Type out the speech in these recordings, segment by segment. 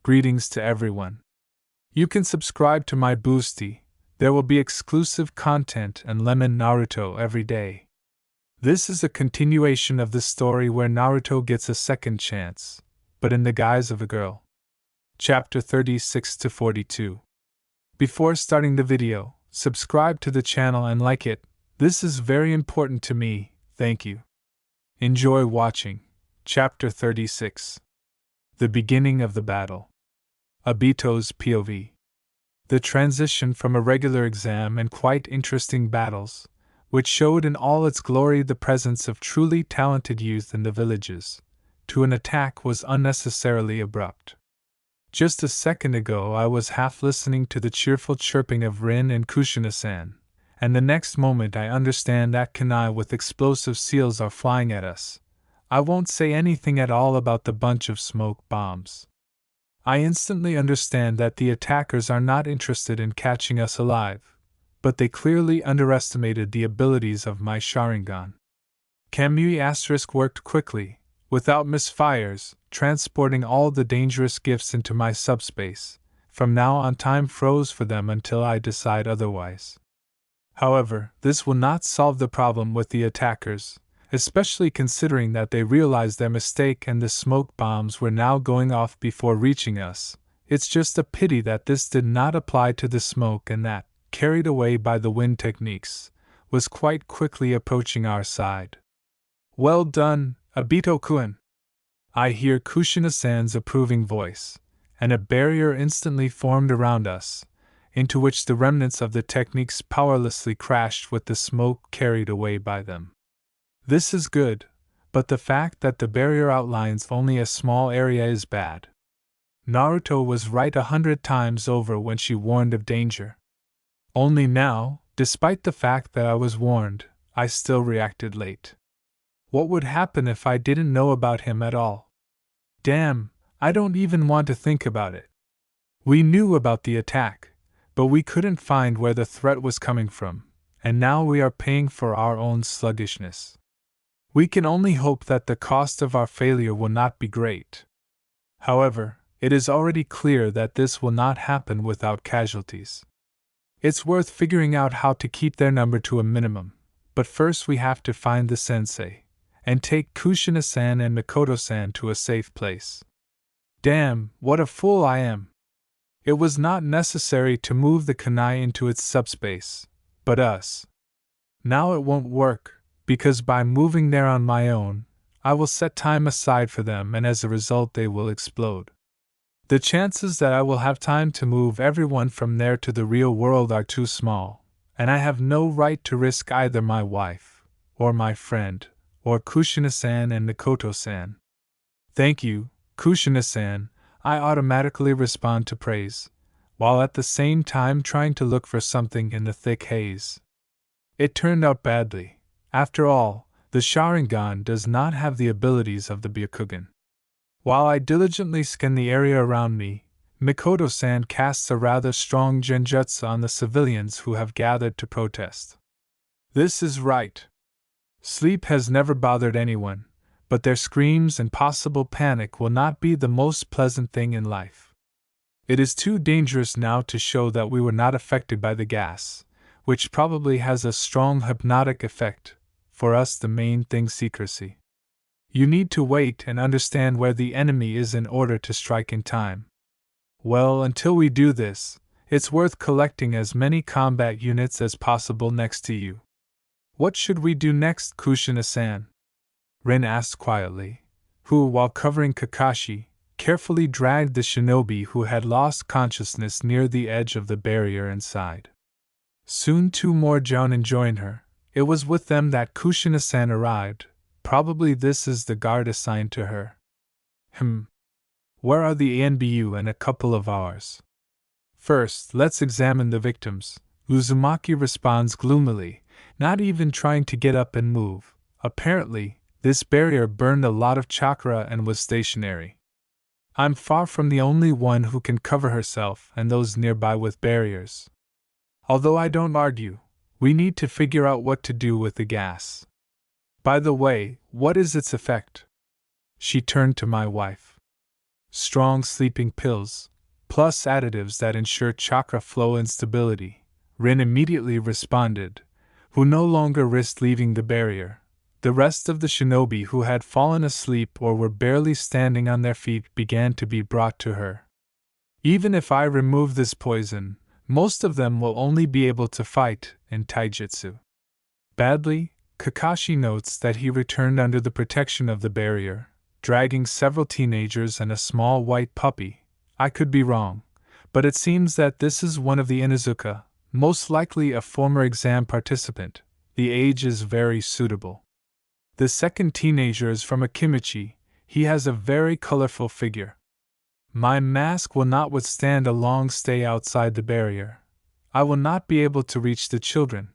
Greetings to everyone. You can subscribe to my boosty. There will be exclusive content and lemon Naruto every day. This is a continuation of the story where Naruto gets a second chance, but in the guise of a girl. Chapter 36 to 42. Before starting the video, subscribe to the channel and like it. This is very important to me, thank you. Enjoy watching. Chapter 36. The beginning of the battle. Obito's POV. The transition from a regular exam and quite interesting battles, which showed in all its glory the presence of truly talented youth in the villages, to an attack was unnecessarily abrupt. Just a second ago I was half listening to the cheerful chirping of Rin and Kushina-san, and the next moment I understand that kunai with explosive seals are flying at us. I won't say anything at all about the bunch of smoke bombs. I instantly understand that the attackers are not interested in catching us alive, but they clearly underestimated the abilities of my Sharingan. Kamui * worked quickly, without misfires, transporting all the dangerous gifts into my subspace. From now on time froze for them until I decide otherwise. However, this will not solve the problem with the attackers, especially considering that they realized their mistake and the smoke bombs were now going off before reaching us. It's just a pity that this did not apply to the smoke and that, carried away by the wind techniques, was quite quickly approaching our side. Well done, Obito-kun! I hear Kushina-san's approving voice, and a barrier instantly formed around us, into which the remnants of the techniques powerlessly crashed with the smoke carried away by them. This is good, but the fact that the barrier outlines only a small area is bad. Naruto was right 100 times over when she warned of danger. Only now, despite the fact that I was warned, I still reacted late. What would happen if I didn't know about him at all? Damn, I don't even want to think about it. We knew about the attack, but we couldn't find where the threat was coming from, and now we are paying for our own sluggishness. We can only hope that the cost of our failure will not be great. However, it is already clear that this will not happen without casualties. It's worth figuring out how to keep their number to a minimum, but first we have to find the sensei, and take Kushina-san and Mikoto-san to a safe place. Damn, what a fool I am! It was not necessary to move the kunai into its subspace, but us. Now it won't work, because by moving there on my own, I will set time aside for them and as a result they will explode. The chances that I will have time to move everyone from there to the real world are too small, and I have no right to risk either my wife, or my friend, or Kushina-san and Mikoto-san. Thank you, Kushina-san, I automatically respond to praise, while at the same time trying to look for something in the thick haze. It turned out badly. After all, the Sharingan does not have the abilities of the Byakugan. While I diligently scan the area around me, Mikoto-san casts a rather strong genjutsu on the civilians who have gathered to protest. This is right. Sleep has never bothered anyone, but their screams and possible panic will not be the most pleasant thing in life. It is too dangerous now to show that we were not affected by the gas, which probably has a strong hypnotic effect. For us the main thing secrecy. You need to wait and understand where the enemy is in order to strike in time. Well, until we do this, it's worth collecting as many combat units as possible next to you. What should we do next, Kushina-san? Rin asked quietly, who, while covering Kakashi, carefully dragged the shinobi who had lost consciousness near the edge of the barrier inside. Soon 2 more jounin joined her. It was with them that Kushina-san arrived. Probably this is the guard assigned to her. Where are the ANBU and a couple of ours? First, let's examine the victims. Uzumaki responds gloomily, not even trying to get up and move. Apparently, this barrier burned a lot of chakra and was stationary. I'm far from the only one who can cover herself and those nearby with barriers. Although I don't argue, we need to figure out what to do with the gas. By the way, what is its effect? She turned to my wife. strong sleeping pills, plus additives that ensure chakra flow and stability, Rin immediately responded, who no longer risked leaving the barrier. The rest of the shinobi who had fallen asleep or were barely standing on their feet began to be brought to her. Even if I remove this poison, most of them will only be able to fight in taijutsu. Badly, Kakashi notes that he returned under the protection of the barrier, dragging several teenagers and a small white puppy. I could be wrong, but it seems that this is one of the Inuzuka, most likely a former exam participant. The age is very suitable. The second teenager is from a Kimichi. He has a very colorful figure. My mask will not withstand a long stay outside the barrier. I will not be able to reach the children.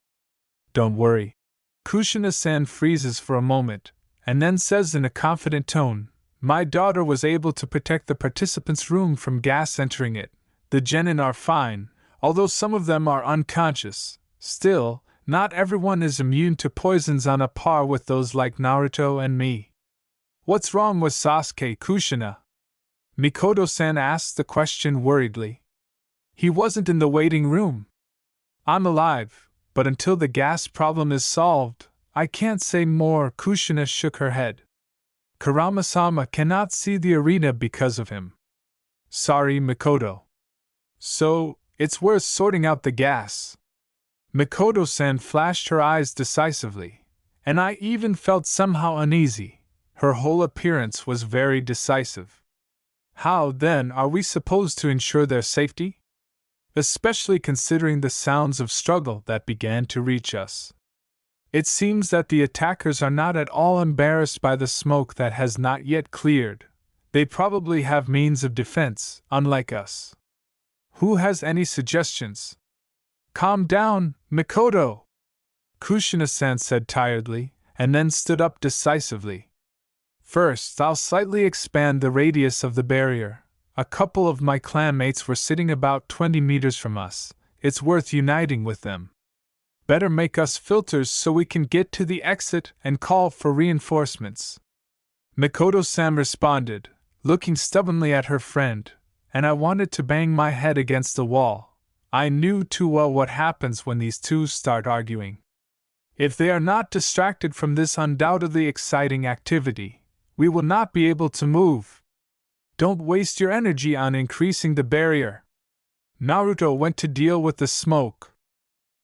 Don't worry. Kushina-san freezes for a moment, and then says in a confident tone, my daughter was able to protect the participants' room from gas entering it. The genin are fine, although some of them are unconscious. Still, not everyone is immune to poisons on a par with those like Naruto and me. What's wrong with Sasuke, Kushina? Mikoto-san asked the question worriedly. He wasn't in the waiting room. I'm alive, but until the gas problem is solved, I can't say more. Kushina shook her head. Kurama-sama cannot see the arena because of him. Sorry, Mikoto. So, it's worth sorting out the gas. Mikoto-san flashed her eyes decisively, and I even felt somehow uneasy. Her whole appearance was very decisive. How, then, are we supposed to ensure their safety? Especially considering the sounds of struggle that began to reach us. It seems that the attackers are not at all embarrassed by the smoke that has not yet cleared. They probably have means of defense, unlike us. Who has any suggestions? Calm down, Mikoto! Kushina-san said tiredly, and then stood up decisively. First, I'll slightly expand the radius of the barrier. A couple of my clanmates were sitting about 20 meters from us. It's worth uniting with them. Better make us filters so we can get to the exit and call for reinforcements. Mikoto-san responded, looking stubbornly at her friend, and I wanted to bang my head against the wall. I knew too well what happens when these two start arguing. If they are not distracted from this undoubtedly exciting activity, we will not be able to move. Don't waste your energy on increasing the barrier. Naruto went to deal with the smoke.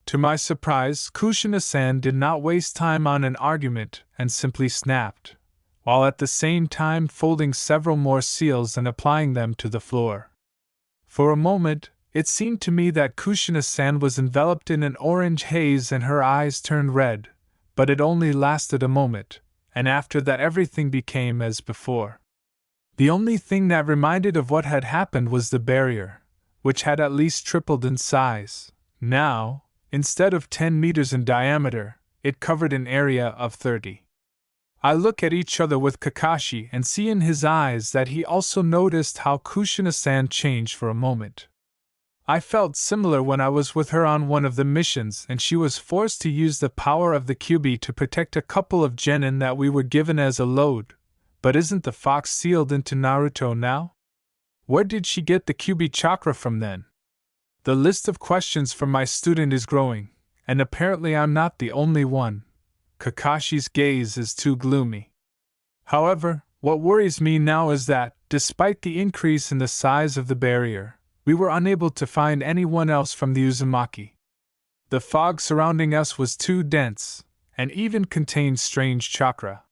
To my surprise, Kushina-san did not waste time on an argument and simply snapped, while at the same time folding several more seals and applying them to the floor. For a moment, it seemed to me that Kushina-san was enveloped in an orange haze and her eyes turned red, but it only lasted a moment, and after that everything became as before. The only thing that reminded of what had happened was the barrier, which had at least tripled in size. Now, instead of 10 meters in diameter, it covered an area of 30. I look at each other with Kakashi and see in his eyes that he also noticed how Kushina-san changed for a moment. I felt similar when I was with her on one of the missions and she was forced to use the power of the Kyuubi to protect a couple of genin that we were given as a load. But isn't the fox sealed into Naruto now? Where did she get the Kyuubi chakra from then? The list of questions for my student is growing, and apparently I'm not the only one. Kakashi's gaze is too gloomy. However, what worries me now is that, despite the increase in the size of the barrier, we were unable to find anyone else from the Uzumaki. The fog surrounding us was too dense, and even contained strange chakra.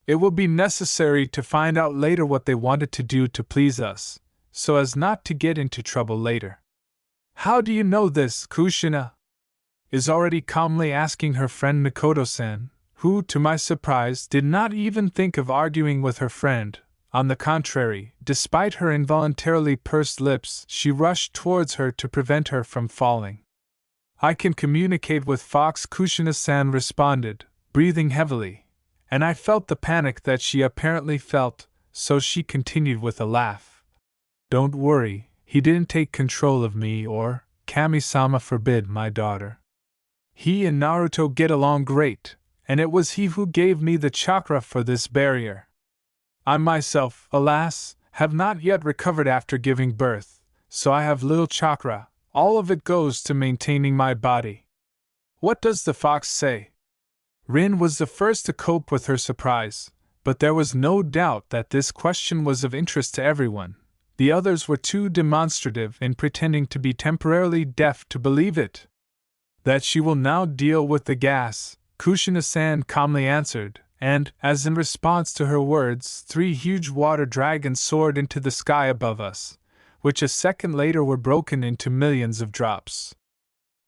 It will be necessary to find out later what they wanted to do to please us, so as not to get into trouble later. How do you know this, Kushina? Is already calmly asking her friend Mikoto-san, who, to my surprise, did not even think of arguing with her friend. On the contrary, despite her involuntarily pursed lips, she rushed towards her to prevent her from falling. I can communicate with Fox, Kushina-san responded, breathing heavily. And I felt the panic that she apparently felt, so she continued with a laugh. Don't worry, he didn't take control of me or, Kami-sama forbid, my daughter. He and Naruto get along great, and it was he who gave me the chakra for this barrier. I myself, alas, have not yet recovered after giving birth, so I have little chakra, all of it goes to maintaining my body. What does the fox say? Rin was the first to cope with her surprise, but there was no doubt that this question was of interest to everyone. The others were too demonstrative in pretending to be temporarily deaf to believe it. That she will now deal with the gas, Kushina-san calmly answered, and, as in response to her words, 3 huge water dragons soared into the sky above us, which a second later were broken into millions of drops.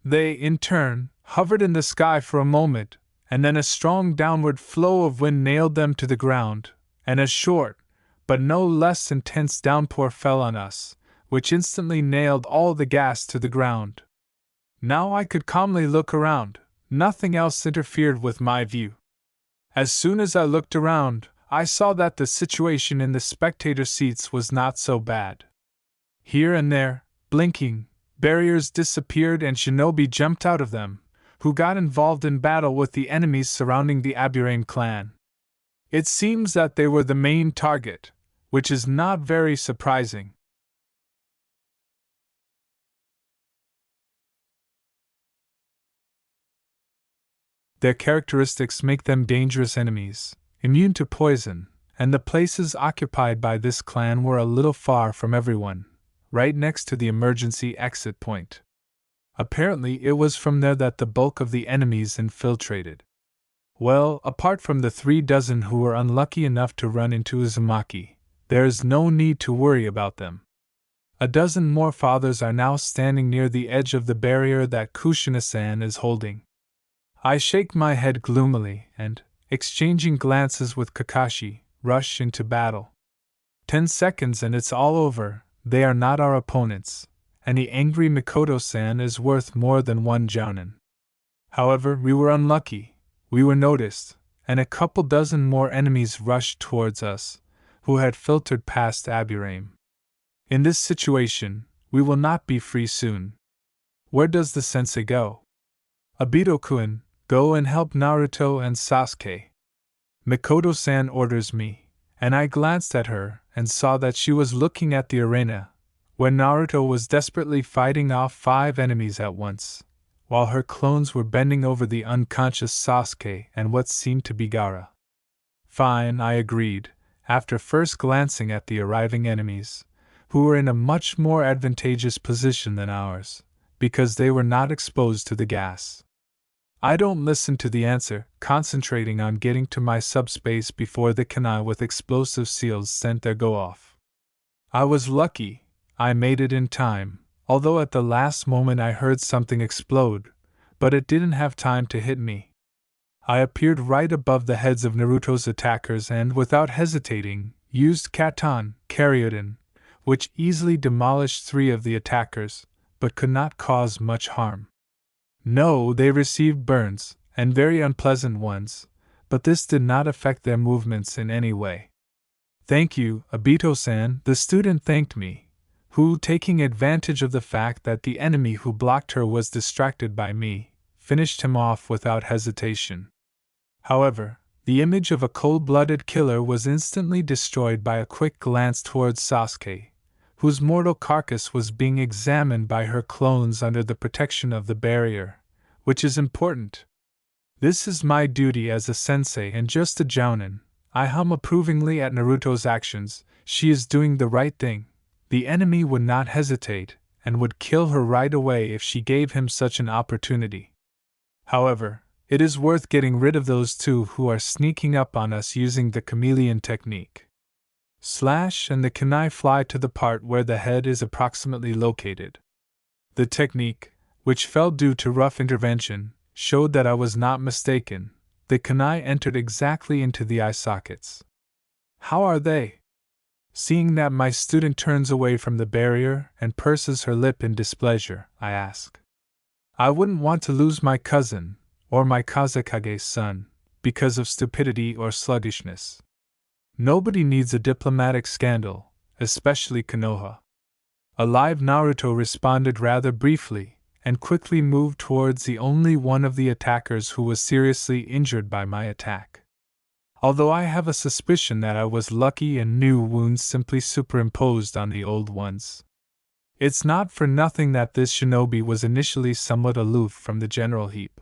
They, in turn, hovered in the sky for a moment, and then a strong downward flow of wind nailed them to the ground, and a short, but no less intense downpour fell on us, which instantly nailed all the gas to the ground. Now I could calmly look around, nothing else interfered with my view. As soon as I looked around, I saw that the situation in the spectator seats was not so bad. Here and there, blinking, barriers disappeared and shinobi jumped out of them, who got involved in battle with the enemies surrounding the Aburame clan. It seems that they were the main target, which is not very surprising. Their characteristics make them dangerous enemies, immune to poison, and the places occupied by this clan were a little far from everyone, right next to the emergency exit point. Apparently it was from there that the bulk of the enemies infiltrated. Well, apart from the 3 dozen who were unlucky enough to run into Uzumaki, there is no need to worry about them. A dozen more fathers are now standing near the edge of the barrier that Kushina-san is holding. I shake my head gloomily and, exchanging glances with Kakashi, rush into battle. 10 seconds and it's all over. They are not our opponents, and the angry Mikoto-san is worth more than 1 jounin. However, we were unlucky. We were noticed, and a couple dozen more enemies rushed towards us, who had filtered past Aburame. In this situation, we will not be free soon. Where does the sensei go? Obito-kun, go and help Naruto and Sasuke. Mikoto-san orders me, and I glanced at her and saw that she was looking at the arena, where Naruto was desperately fighting off 5 enemies at once, while her clones were bending over the unconscious Sasuke and what seemed to be Gaara. Fine, I agreed, after first glancing at the arriving enemies, who were in a much more advantageous position than ours, because they were not exposed to the gas. I don't listen to the answer, concentrating on getting to my subspace before the kanai with explosive seals sent their go-off. I was lucky, I made it in time, although at the last moment I heard something explode, but it didn't have time to hit me. I appeared right above the heads of Naruto's attackers and, without hesitating, used Katon, Karyudan, which easily demolished 3 of the attackers, but could not cause much harm. No, they received burns, and very unpleasant ones, but this did not affect their movements in any way. Thank you, Obito-san, the student thanked me, who, taking advantage of the fact that the enemy who blocked her was distracted by me, finished him off without hesitation. However, the image of a cold-blooded killer was instantly destroyed by a quick glance towards Sasuke, whose mortal carcass was being examined by her clones under the protection of the barrier, which is important. This is my duty as a sensei and just a jounin. I hum approvingly at Naruto's actions. She is doing the right thing. The enemy would not hesitate, and would kill her right away if she gave him such an opportunity. However, it is worth getting rid of those 2 who are sneaking up on us using the chameleon technique. Slash and the kunai fly to the part where the head is approximately located. The technique, which fell due to rough intervention, showed that I was not mistaken. The kunai entered exactly into the eye sockets. How are they? Seeing that my student turns away from the barrier and purses her lip in displeasure, I ask. I wouldn't want to lose my cousin, or my Kazekage's son, because of stupidity or sluggishness. Nobody needs a diplomatic scandal, especially Konoha. Alive Naruto responded rather briefly, and quickly moved towards the only one of the attackers who was seriously injured by my attack. although I have a suspicion that I was lucky and new wounds simply superimposed on the old ones. It's not for nothing that this shinobi was initially somewhat aloof from the general heap.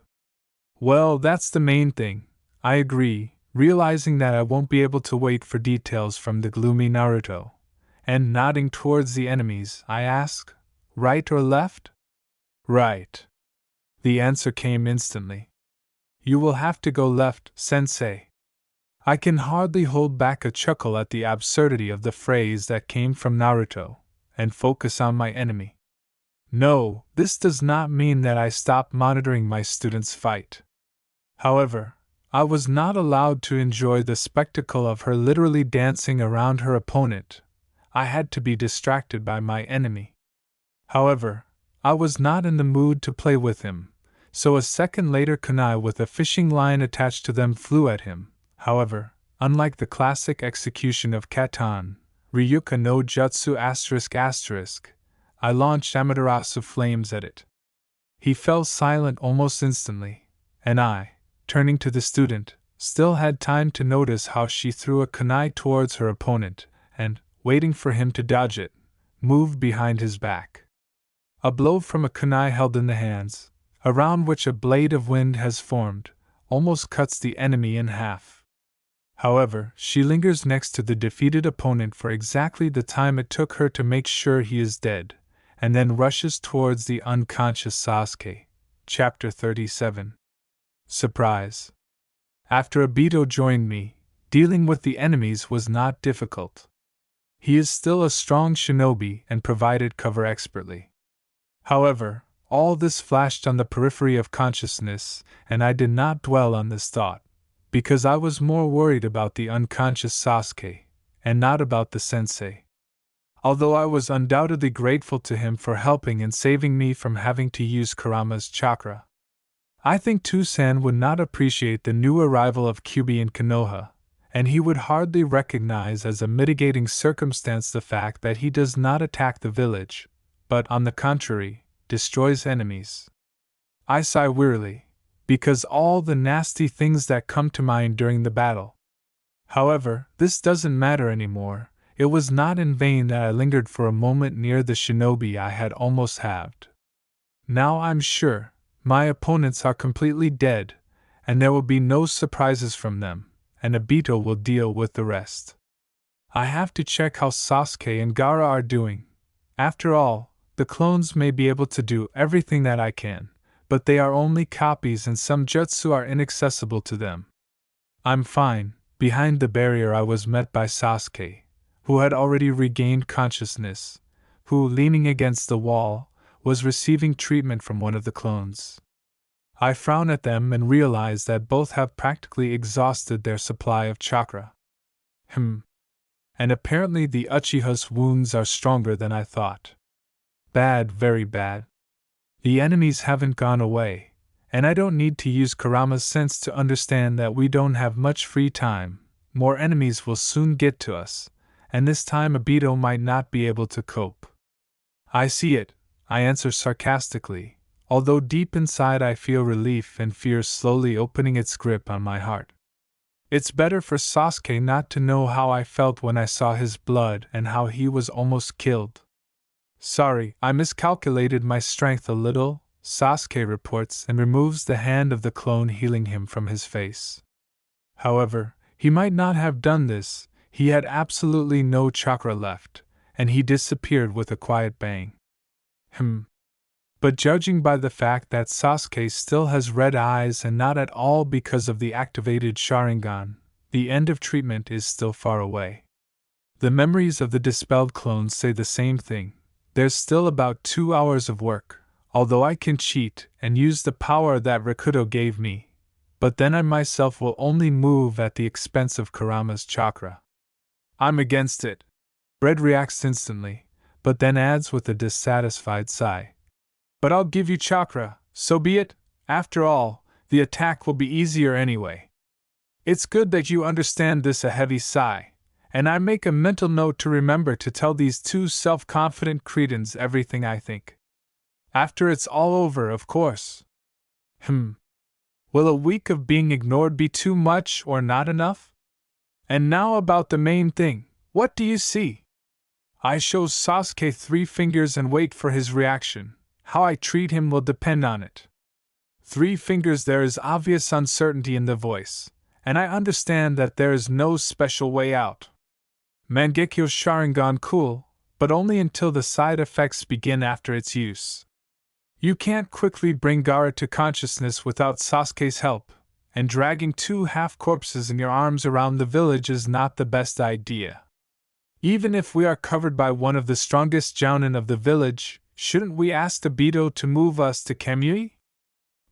Well, that's the main thing, I agree, realizing that I won't be able to wait for details from the gloomy Naruto. And nodding towards the enemies, I ask, right or left? Right. The answer came instantly. You will have to go left, sensei. I can hardly hold back a chuckle at the absurdity of the phrase that came from Naruto, and focus on my enemy. No, this does not mean that I stopped monitoring my students fight. However, I was not allowed to enjoy the spectacle of her literally dancing around her opponent. I had to be distracted by my enemy. However, I was not in the mood to play with him, so a second later kunai with a fishing line attached to them flew at him. However, unlike the classic execution of Katan, Ryuka no Jutsu ***, I launched Amaterasu flames at it. He fell silent almost instantly, and I, turning to the student, still had time to notice how she threw a kunai towards her opponent, and, waiting for him to dodge it, moved behind his back. A blow from a kunai held in the hands, around which a blade of wind has formed, almost cuts the enemy in half. However, she lingers next to the defeated opponent for exactly the time it took her to make sure he is dead, and then rushes towards the unconscious Sasuke. Chapter 37. Surprise. After Obito joined me, dealing with the enemies was not difficult. He is still a strong shinobi and provided cover expertly. However, all this flashed on the periphery of consciousness, and I did not dwell on this thought, because I was more worried about the unconscious Sasuke, and not about the sensei. Although I was undoubtedly grateful to him for helping and saving me from having to use Kurama's chakra, I think Toussaint would not appreciate the new arrival of Kyuubi in Konoha, and he would hardly recognize as a mitigating circumstance the fact that he does not attack the village, but, on the contrary, destroys enemies. I sigh wearily, because all the nasty things that come to mind during the battle. However, this doesn't matter anymore. It was not in vain that I lingered for a moment near the shinobi I had almost halved. Now I'm sure my opponents are completely dead, and there will be no surprises from them, and Obito will deal with the rest. I have to check how Sasuke and Gaara are doing. After all, the clones may be able to do everything that I can, but they are only copies and some jutsu are inaccessible to them. I'm fine. Behind the barrier I was met by Sasuke, who had already regained consciousness, who, leaning against the wall, was receiving treatment from one of the clones. I frown at them and realize that both have practically exhausted their supply of chakra. And apparently the Uchiha's wounds are stronger than I thought. Bad, very bad. The enemies haven't gone away, and I don't need to use Kurama's sense to understand that we don't have much free time. More enemies will soon get to us, and this time Obito might not be able to cope. I see it, I answer sarcastically, although deep inside I feel relief and fear slowly opening its grip on my heart. It's better for Sasuke not to know how I felt when I saw his blood and how he was almost killed. Sorry, I miscalculated my strength a little, Sasuke reports and removes the hand of the clone healing him from his face. However, he might not have done this, he had absolutely no chakra left, and he disappeared with a quiet bang. But judging by the fact that Sasuke still has red eyes and not at all because of the activated Sharingan, the end of treatment is still far away. The memories of the dispelled clones say the same thing. There's still about 2 hours of work, although I can cheat and use the power that Rakuto gave me, but then I myself will only move at the expense of Kurama's chakra. I'm against it. Red reacts instantly, but then adds with a dissatisfied sigh. But I'll give you chakra, so be it. After all, the attack will be easier anyway. It's good that you understand this, a heavy sigh, and I make a mental note to remember to tell these two self-confident cretins everything I think. After it's all over, of course. Will a week of being ignored be too much or not enough? And now about the main thing. What do you see? I show Sasuke 3 fingers and wait for his reaction. How I treat him will depend on it. 3 fingers. There is obvious uncertainty in the voice, and I understand that there is no special way out. Mangekyo Sharingan cool, but only until the side effects begin after its use. You can't quickly bring Gaara to consciousness without Sasuke's help, and dragging 2 half-corpses in your arms around the village is not the best idea. Even if we are covered by one of the strongest jounin of the village, shouldn't we ask Tobito to move us to Kamui?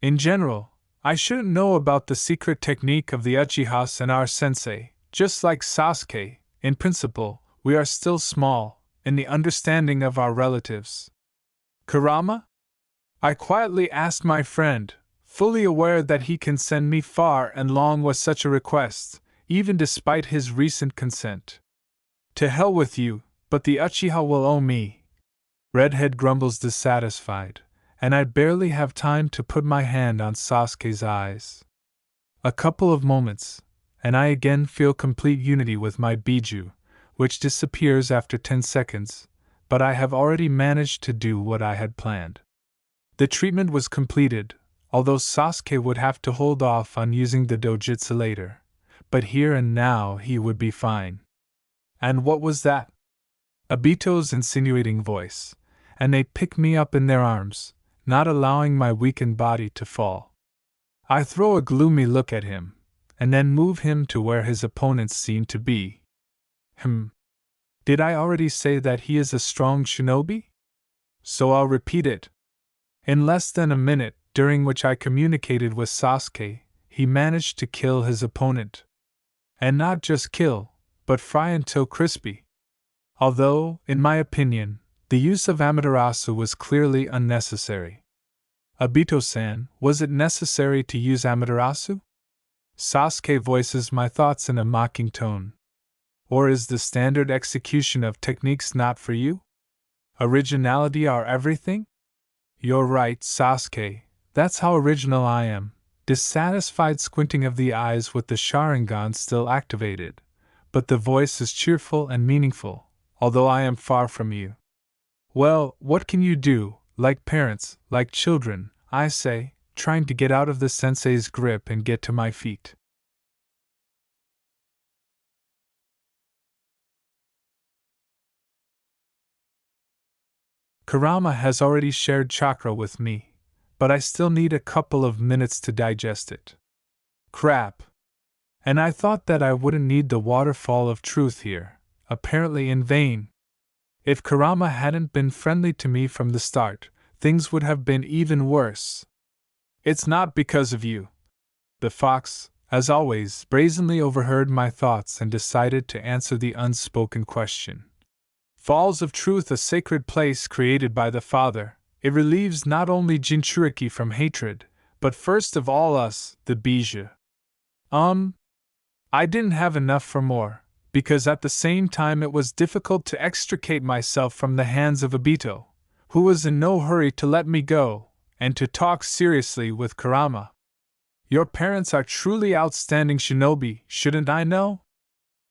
In general, I shouldn't know about the secret technique of the Uchihas and our sensei. Just like Sasuke, in principle, we are still small, in the understanding of our relatives. Kurama? I quietly asked my friend, fully aware that he can send me far and long with such a request, even despite his recent consent. To hell with you, but the Uchiha will owe me. Redhead grumbles dissatisfied, and I barely have time to put my hand on Sasuke's eyes. A couple of moments, and I again feel complete unity with my Biju, which disappears after 10 seconds, but I have already managed to do what I had planned. The treatment was completed, although Sasuke would have to hold off on using the dojutsu later, but here and now he would be fine. And what was that? Obito's insinuating voice, and they pick me up in their arms, not allowing my weakened body to fall. I throw a gloomy look at him, and then move him to where his opponents seem to be. Did I already say that he is a strong shinobi? So I'll repeat it. In less than a minute, during which I communicated with Sasuke, he managed to kill his opponent. And not just kill, but fry until crispy. Although, in my opinion, the use of Amaterasu was clearly unnecessary. Obito-san, was it necessary to use Amaterasu? Sasuke voices my thoughts in a mocking tone. Or is the standard execution of techniques not for you? Originality are everything? You're right, Sasuke, that's how original I am. Dissatisfied squinting of the eyes with the Sharingan still activated, but the voice is cheerful and meaningful, although I am far from you. Well, what can you do, like parents, like children, I say, trying to get out of the sensei's grip and get to my feet. Kurama has already shared chakra with me, but I still need a couple of minutes to digest it. Crap! And I thought that I wouldn't need the waterfall of truth here, apparently in vain. If Kurama hadn't been friendly to me from the start, things would have been even worse. It's not because of you. The fox, as always, brazenly overheard my thoughts and decided to answer the unspoken question. Falls of Truth, a sacred place created by the Father, it relieves not only Jinchuriki from hatred, but first of all us, the Biju. I didn't have enough for more, because at the same time it was difficult to extricate myself from the hands of Obito, who was in no hurry to let me go, and to talk seriously with Kurama. Your parents are truly outstanding shinobi, shouldn't I know?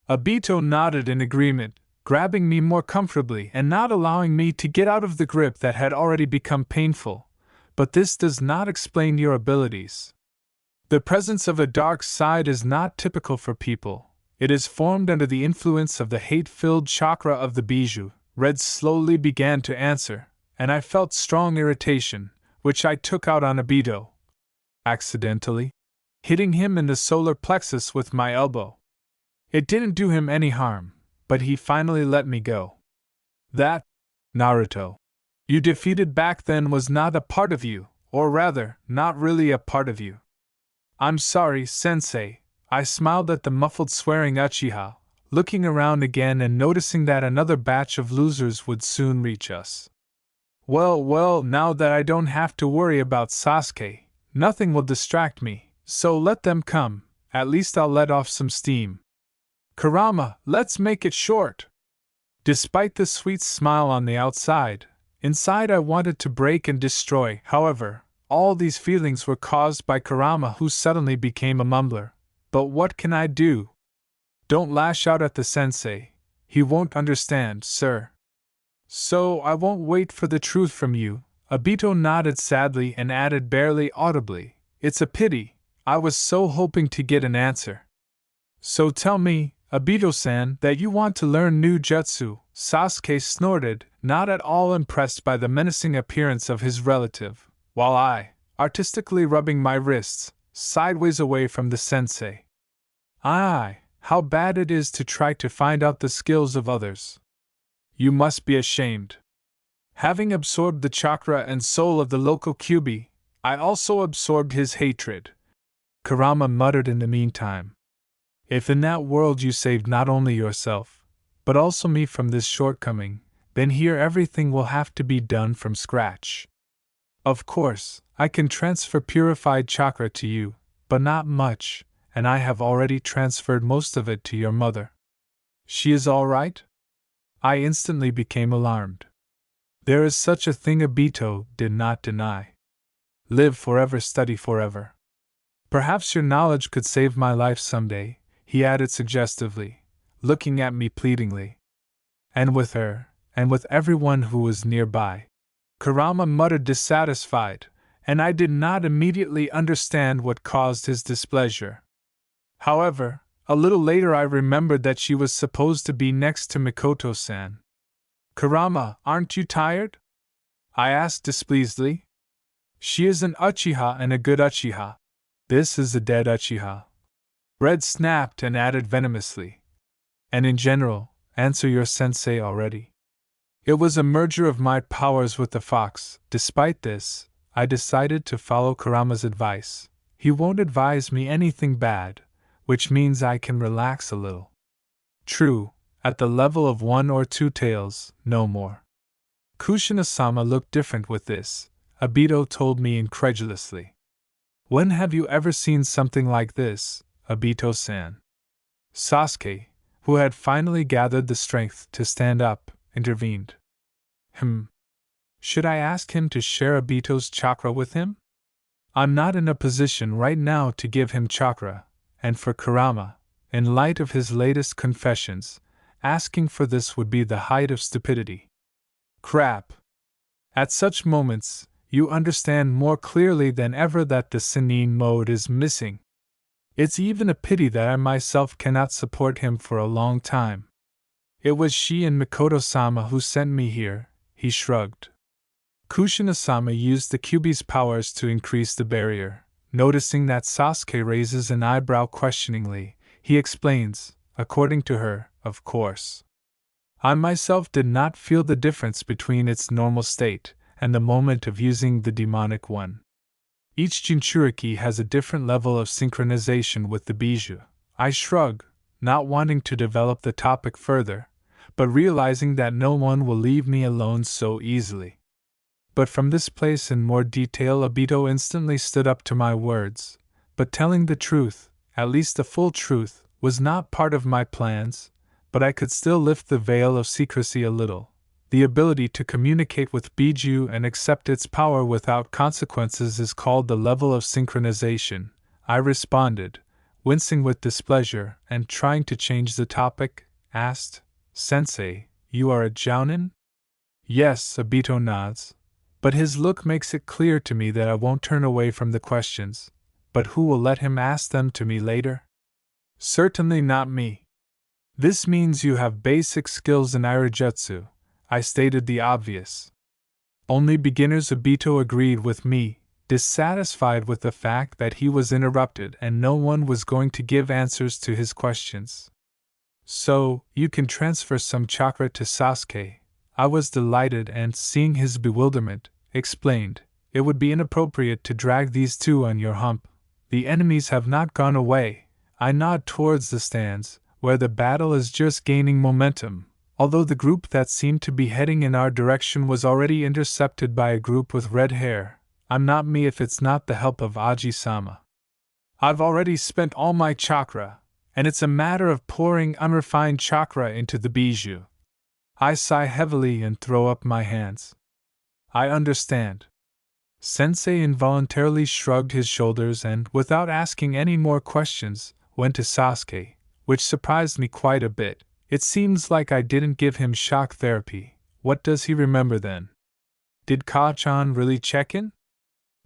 Obito nodded in agreement, grabbing me more comfortably and not allowing me to get out of the grip that had already become painful, but this does not explain your abilities. The presence of a dark side is not typical for people. It is formed under the influence of the hate-filled chakra of the Biju. Red slowly began to answer, and I felt strong irritation, which I took out on Obito, accidentally, hitting him in the solar plexus with my elbow. It didn't do him any harm, but he finally let me go. That, Naruto, you defeated back then was not a part of you, or rather, not really a part of you. I'm sorry, Sensei. I smiled at the muffled swearing Uchiha, looking around again and noticing that another batch of losers would soon reach us. Well, now that I don't have to worry about Sasuke, nothing will distract me, so let them come, at least I'll let off some steam. Kurama, let's make it short. Despite the sweet smile on the outside, inside I wanted to break and destroy. However, all these feelings were caused by Kurama, who suddenly became a mumbler. But what can I do? Don't lash out at the sensei. He won't understand, sir. So I won't wait for the truth from you. Obito nodded sadly and added barely audibly, It's a pity. I was so hoping to get an answer. So tell me, Obito-san, that you want to learn new jutsu, Sasuke snorted, not at all impressed by the menacing appearance of his relative, while I, artistically rubbing my wrists, sideways away from the sensei. Aye, how bad it is to try to find out the skills of others. You must be ashamed. Having absorbed the chakra and soul of the local Kyuubi, I also absorbed his hatred. Kurama muttered in the meantime. If in that world you saved not only yourself, but also me from this shortcoming, then here everything will have to be done from scratch. Of course, I can transfer purified chakra to you, but not much, and I have already transferred most of it to your mother. She is all right? I instantly became alarmed. There is such a thing, Obito did not deny. Live forever, study forever. Perhaps your knowledge could save my life someday, he added suggestively, looking at me pleadingly. And with her, and with everyone who was nearby. Kurama muttered dissatisfied, and I did not immediately understand what caused his displeasure. However, a little later I remembered that she was supposed to be next to Mikoto-san. Kurama, aren't you tired? I asked displeasedly. She is an Uchiha and a good Uchiha. This is a dead Uchiha. Red snapped and added venomously. And in general, answer your sensei already. It was a merger of my powers with the fox. Despite this, I decided to follow Kurama's advice. He won't advise me anything bad, which means I can relax a little. True, at the level of 1 or 2 tails, no more. Kushina-sama looked different with this, Obito told me incredulously. When have you ever seen something like this, Obito-san? Sasuke, who had finally gathered the strength to stand up, intervened. Should I ask him to share Obito's chakra with him? I'm not in a position right now to give him chakra, and for Kurama, in light of his latest confessions, asking for this would be the height of stupidity. Crap! At such moments, you understand more clearly than ever that the Sennin mode is missing. It's even a pity that I myself cannot support him for a long time. It was she and Mikoto-sama who sent me here, he shrugged. Kushina-sama used the Kyuubi's powers to increase the barrier. Noticing that Sasuke raises an eyebrow questioningly, he explains, according to her, of course. I myself did not feel the difference between its normal state and the moment of using the demonic one. Each Jinchuriki has a different level of synchronization with the bijou. I shrug, not wanting to develop the topic further, but realizing that no one will leave me alone so easily. But from this place in more detail, Obito instantly stood up to my words, but telling the truth, at least the full truth, was not part of my plans, but I could still lift the veil of secrecy a little. The ability to communicate with Bijou and accept its power without consequences is called the level of synchronization, I responded, wincing with displeasure and trying to change the topic, asked, Sensei, you are a jounin? Yes, Obito nods. But his look makes it clear to me that I won't turn away from the questions. But who will let him ask them to me later? Certainly not me. This means you have basic skills in Irojutsu. I stated the obvious. Only beginners. Obito agreed with me, dissatisfied with the fact that he was interrupted and no one was going to give answers to his questions. So, you can transfer some chakra to Sasuke. I was delighted and, seeing his bewilderment, explained, it would be inappropriate to drag these two on your hump. The enemies have not gone away. I nod towards the stands, where the battle is just gaining momentum, although the group that seemed to be heading in our direction was already intercepted by a group with red hair. I'm not me if it's not the help of Aji-sama. I've already spent all my chakra, and it's a matter of pouring unrefined chakra into the bijou. I sigh heavily and throw up my hands. I understand. Sensei involuntarily shrugged his shoulders and, without asking any more questions, went to Sasuke, which surprised me quite a bit. It seems like I didn't give him shock therapy. What does he remember then? Did Ka-chan really check in?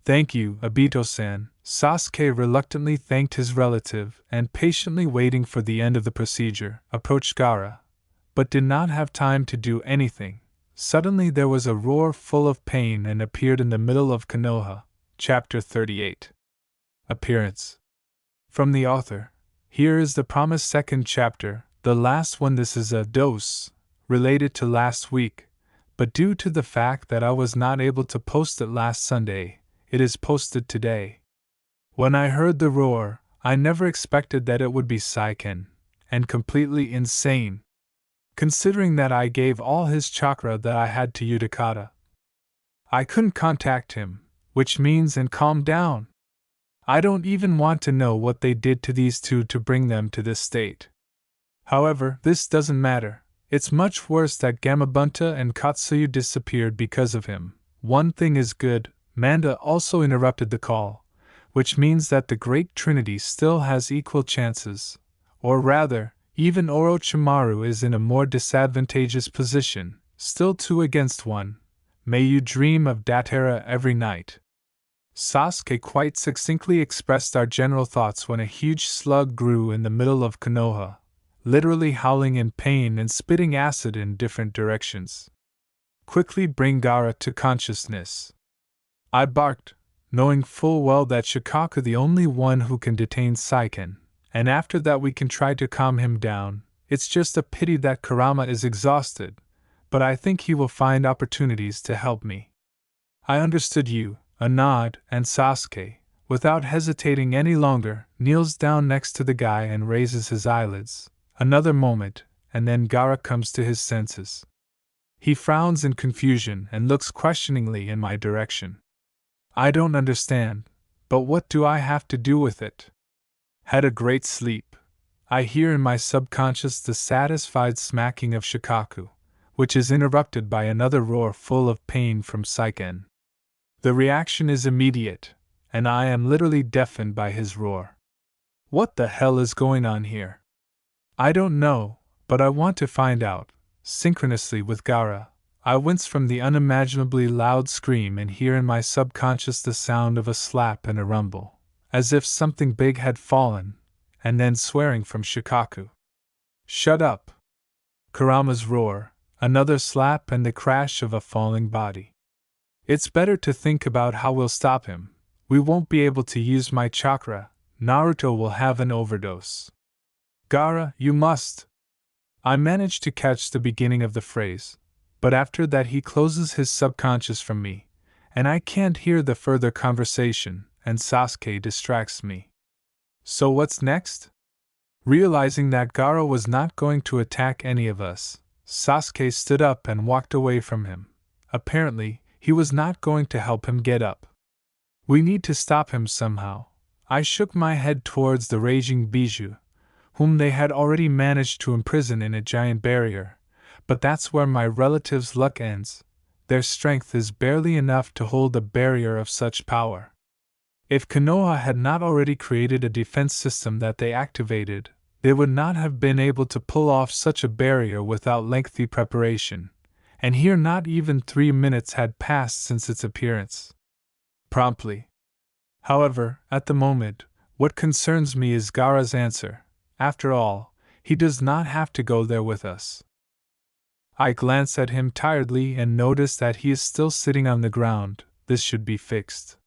Thank you, Obito-san. Sasuke reluctantly thanked his relative and, patiently waiting for the end of the procedure, approached Gaara, but did not have time to do anything. Suddenly there was a roar full of pain and appeared in the middle of Konoha. Chapter 38. Appearance. From the author. Here is the promised second chapter, the last one. This is a dose, related to last week, but due to the fact that I was not able to post it last Sunday, it is posted today. When I heard the roar, I never expected that it would be Saiken, and completely insane. Considering that I gave all his chakra that I had to Utakata. I couldn't contact him, which means and calm down. I don't even want to know what they did to these two to bring them to this state. However, this doesn't matter. It's much worse that Gamabunta and Katsuyu disappeared because of him. One thing is good, Manda also interrupted the call, which means that the Great Trinity still has equal chances, or rather, even Orochimaru is in a more disadvantageous position, still 2 against 1. May you dream of Datara every night. Sasuke quite succinctly expressed our general thoughts when a huge slug grew in the middle of Konoha, literally howling in pain and spitting acid in different directions. Quickly bring Gaara to consciousness. I barked, knowing full well that Shikaku the only one who can detain Saiken, and after that we can try to calm him down. It's just a pity that Kurama is exhausted, but I think he will find opportunities to help me. I understood you. A nod, and Sasuke, without hesitating any longer, kneels down next to the guy and raises his eyelids. Another moment, and then Gaara comes to his senses. He frowns in confusion and looks questioningly in my direction. I don't understand, but what do I have to do with it? Had a great sleep. I hear in my subconscious the satisfied smacking of Shikaku, which is interrupted by another roar full of pain from Saiken. The reaction is immediate, and I am literally deafened by his roar. What the hell is going on here? I don't know, but I want to find out. Synchronously with Gaara, I wince from the unimaginably loud scream and hear in my subconscious the sound of a slap and a rumble, as if something big had fallen, and then swearing from Shikaku. Shut up! Kurama's roar, another slap and the crash of a falling body. It's better to think about how we'll stop him. We won't be able to use my chakra. Naruto will have an overdose. Gaara, you must. I manage to catch the beginning of the phrase, but after that he closes his subconscious from me, and I can't hear the further conversation, and Sasuke distracts me. So what's next? Realizing that Gaara was not going to attack any of us, Sasuke stood up and walked away from him. Apparently, he was not going to help him get up. We need to stop him somehow. I shook my head towards the raging Bijou, whom they had already managed to imprison in a giant barrier, but that's where my relatives' luck ends. Their strength is barely enough to hold a barrier of such power. If Konoha had not already created a defense system that they activated, they would not have been able to pull off such a barrier without lengthy preparation. And here not even 3 minutes had passed since its appearance. Promptly. However, at the moment, what concerns me is Gaara's answer. After all, he does not have to go there with us. I glance at him tiredly and notice that he is still sitting on the ground. This should be fixed.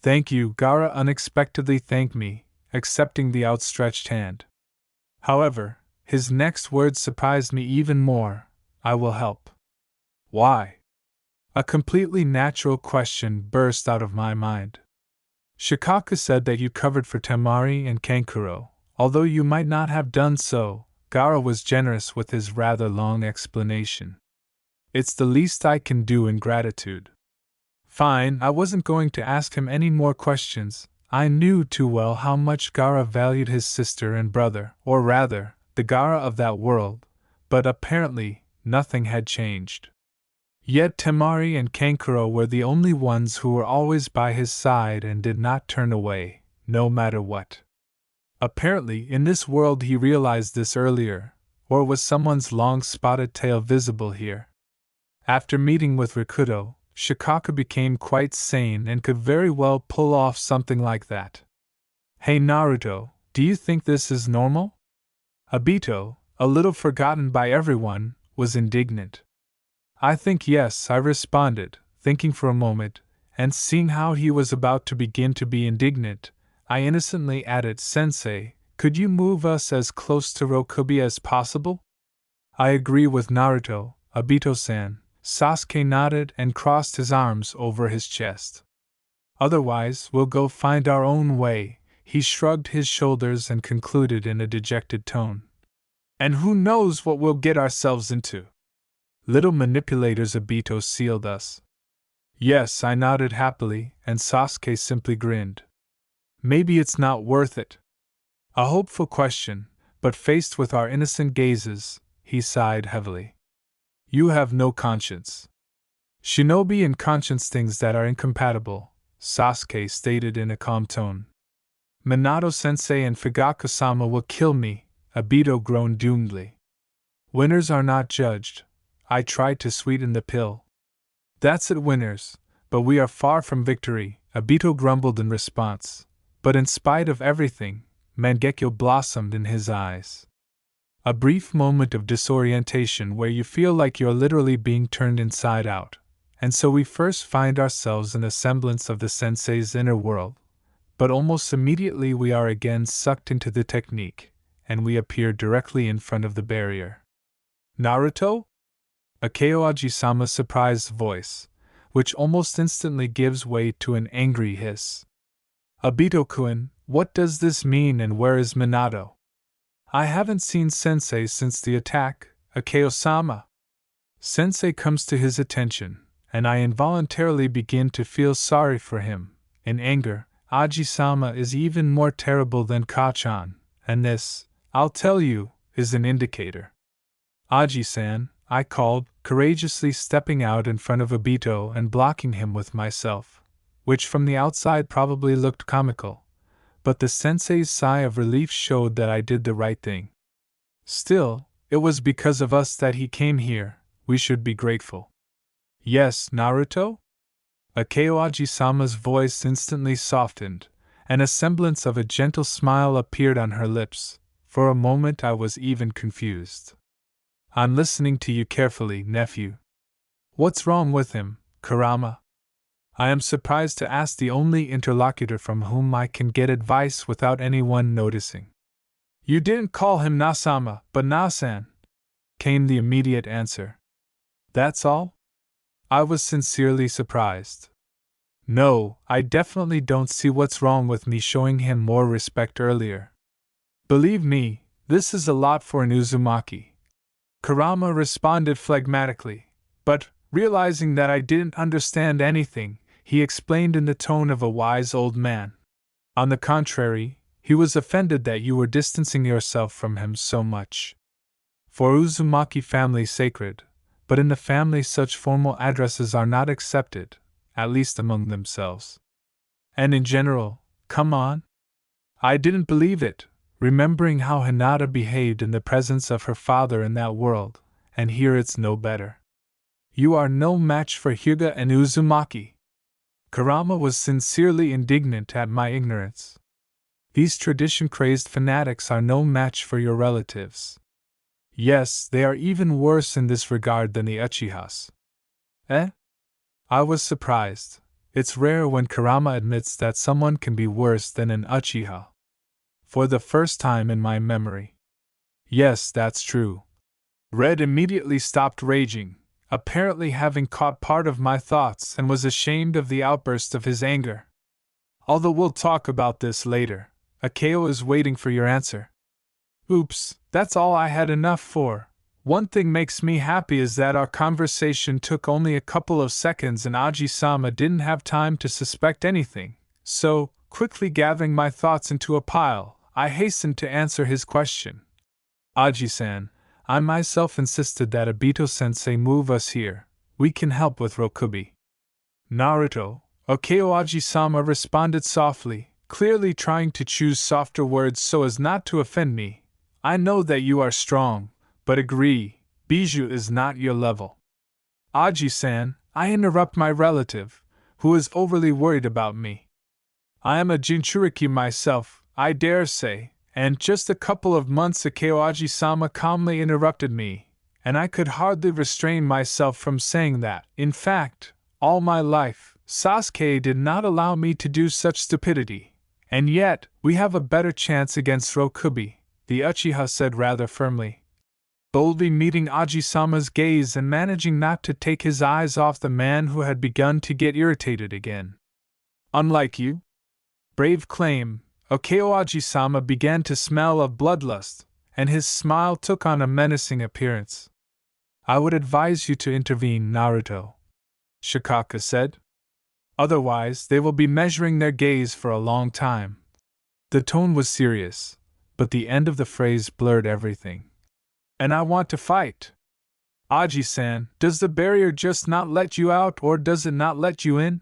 Thank you, Gaara unexpectedly thanked me, accepting the outstretched hand. However, his next words surprised me even more. I will help. Why? A completely natural question burst out of my mind. Shikaku said that you covered for Temari and Kankuro. Although you might not have done so, Gaara was generous with his rather long explanation. It's the least I can do in gratitude. Fine, I wasn't going to ask him any more questions. I knew too well how much Gaara valued his sister and brother, or rather, the Gaara of that world, but apparently, nothing had changed. Yet Temari and Kankuro were the only ones who were always by his side and did not turn away, no matter what. Apparently, in this world he realized this earlier, or was someone's long spotted tail visible here? After meeting with Rikudo, Shikaka became quite sane and could very well pull off something like that. Hey Naruto, do you think this is normal? Obito, a little forgotten by everyone, was indignant. I think yes, I responded, thinking for a moment, and seeing how he was about to begin to be indignant, I innocently added, Sensei, could you move us as close to Rokubi as possible? I agree with Naruto, Obito-san. Sasuke nodded and crossed his arms over his chest. Otherwise, we'll go find our own way, he shrugged his shoulders and concluded in a dejected tone. And who knows what we'll get ourselves into? Little manipulators, Obito sealed us. Yes, I nodded happily, and Sasuke simply grinned. Maybe it's not worth it. A hopeful question, but faced with our innocent gazes, he sighed heavily. You have no conscience. Shinobi and conscience things that are incompatible, Sasuke stated in a calm tone. Minato-sensei and Fugaku-sama will kill me, Obito groaned doomedly. Winners are not judged. I tried to sweeten the pill. That's it, winners, but we are far from victory, Obito grumbled in response. But in spite of everything, Mangekyo blossomed in his eyes. A brief moment of disorientation where you feel like you're literally being turned inside out, and so we first find ourselves in a semblance of the sensei's inner world, but almost immediately we are again sucked into the technique, and we appear directly in front of the barrier. Naruto? Akeo Aji-sama's surprised voice, which almost instantly gives way to an angry hiss. Obito-kun, what does this mean and where is Minato? I haven't seen Sensei since the attack, Akeo-sama. Sensei comes to his attention, and I involuntarily begin to feel sorry for him. In anger, Aji-sama is even more terrible than Kachan, and this, I'll tell you, is an indicator. Aji-san, I called, courageously stepping out in front of Obito and blocking him with myself, which from the outside probably looked comical. But the sensei's sigh of relief showed that I did the right thing. Still, it was because of us that he came here, we should be grateful. Yes, Naruto? Akeo Aji-sama's voice instantly softened, and a semblance of a gentle smile appeared on her lips. For a moment I was even confused. I'm listening to you carefully, nephew. What's wrong with him, Kurama? I am surprised to ask the only interlocutor from whom I can get advice without anyone noticing. You didn't call him Nasama, but Nasan, came the immediate answer. That's all? I was sincerely surprised. No, I definitely don't see what's wrong with me showing him more respect earlier. Believe me, this is a lot for an Uzumaki. Kurama responded phlegmatically, but, realizing that I didn't understand anything, he explained in the tone of a wise old man. On the contrary, he was offended that you were distancing yourself from him so much. For Uzumaki family sacred, but in the family such formal addresses are not accepted, at least among themselves. And in general, come on? I didn't believe it, remembering how Hinata behaved in the presence of her father in that world, and here it's no better. You are no match for Hyuga and Uzumaki. Kurama was sincerely indignant at my ignorance. These tradition-crazed fanatics are no match for your relatives. Yes, they are even worse in this regard than the Uchihas. Eh? I was surprised. It's rare when Kurama admits that someone can be worse than an Uchiha. For the first time in my memory. Yes, that's true. Red immediately stopped raging, apparently having caught part of my thoughts and was ashamed of the outburst of his anger. Although we'll talk about this later, Akeo is waiting for your answer. Oops, that's all I had enough for. One thing makes me happy is that our conversation took only a couple of seconds and Aji-sama didn't have time to suspect anything, so, quickly gathering my thoughts into a pile, I hastened to answer his question. Aji-san, I myself insisted that Obito-sensei move us here. We can help with Rokubi. Naruto, Akeo Aji-sama responded softly, clearly trying to choose softer words so as not to offend me. I know that you are strong, but agree, Bijou is not your level. Aji-san, I interrupt my relative, who is overly worried about me. I am a Jinchuriki myself, I dare say, and just a couple of months ago Aji-sama calmly interrupted me, and I could hardly restrain myself from saying that, in fact, all my life, Sasuke did not allow me to do such stupidity. And yet, we have a better chance against Rokubi, the Uchiha said rather firmly, boldly meeting Aji-sama's gaze and managing not to take his eyes off the man who had begun to get irritated again. Unlike you? Brave claim, Okeo Aji-sama began to smell of bloodlust, and his smile took on a menacing appearance. I would advise you to intervene, Naruto, Shikaka said. Otherwise, they will be measuring their gaze for a long time. The tone was serious, but the end of the phrase blurred everything. And I want to fight. Aji-san, does the barrier just not let you out or does it not let you in?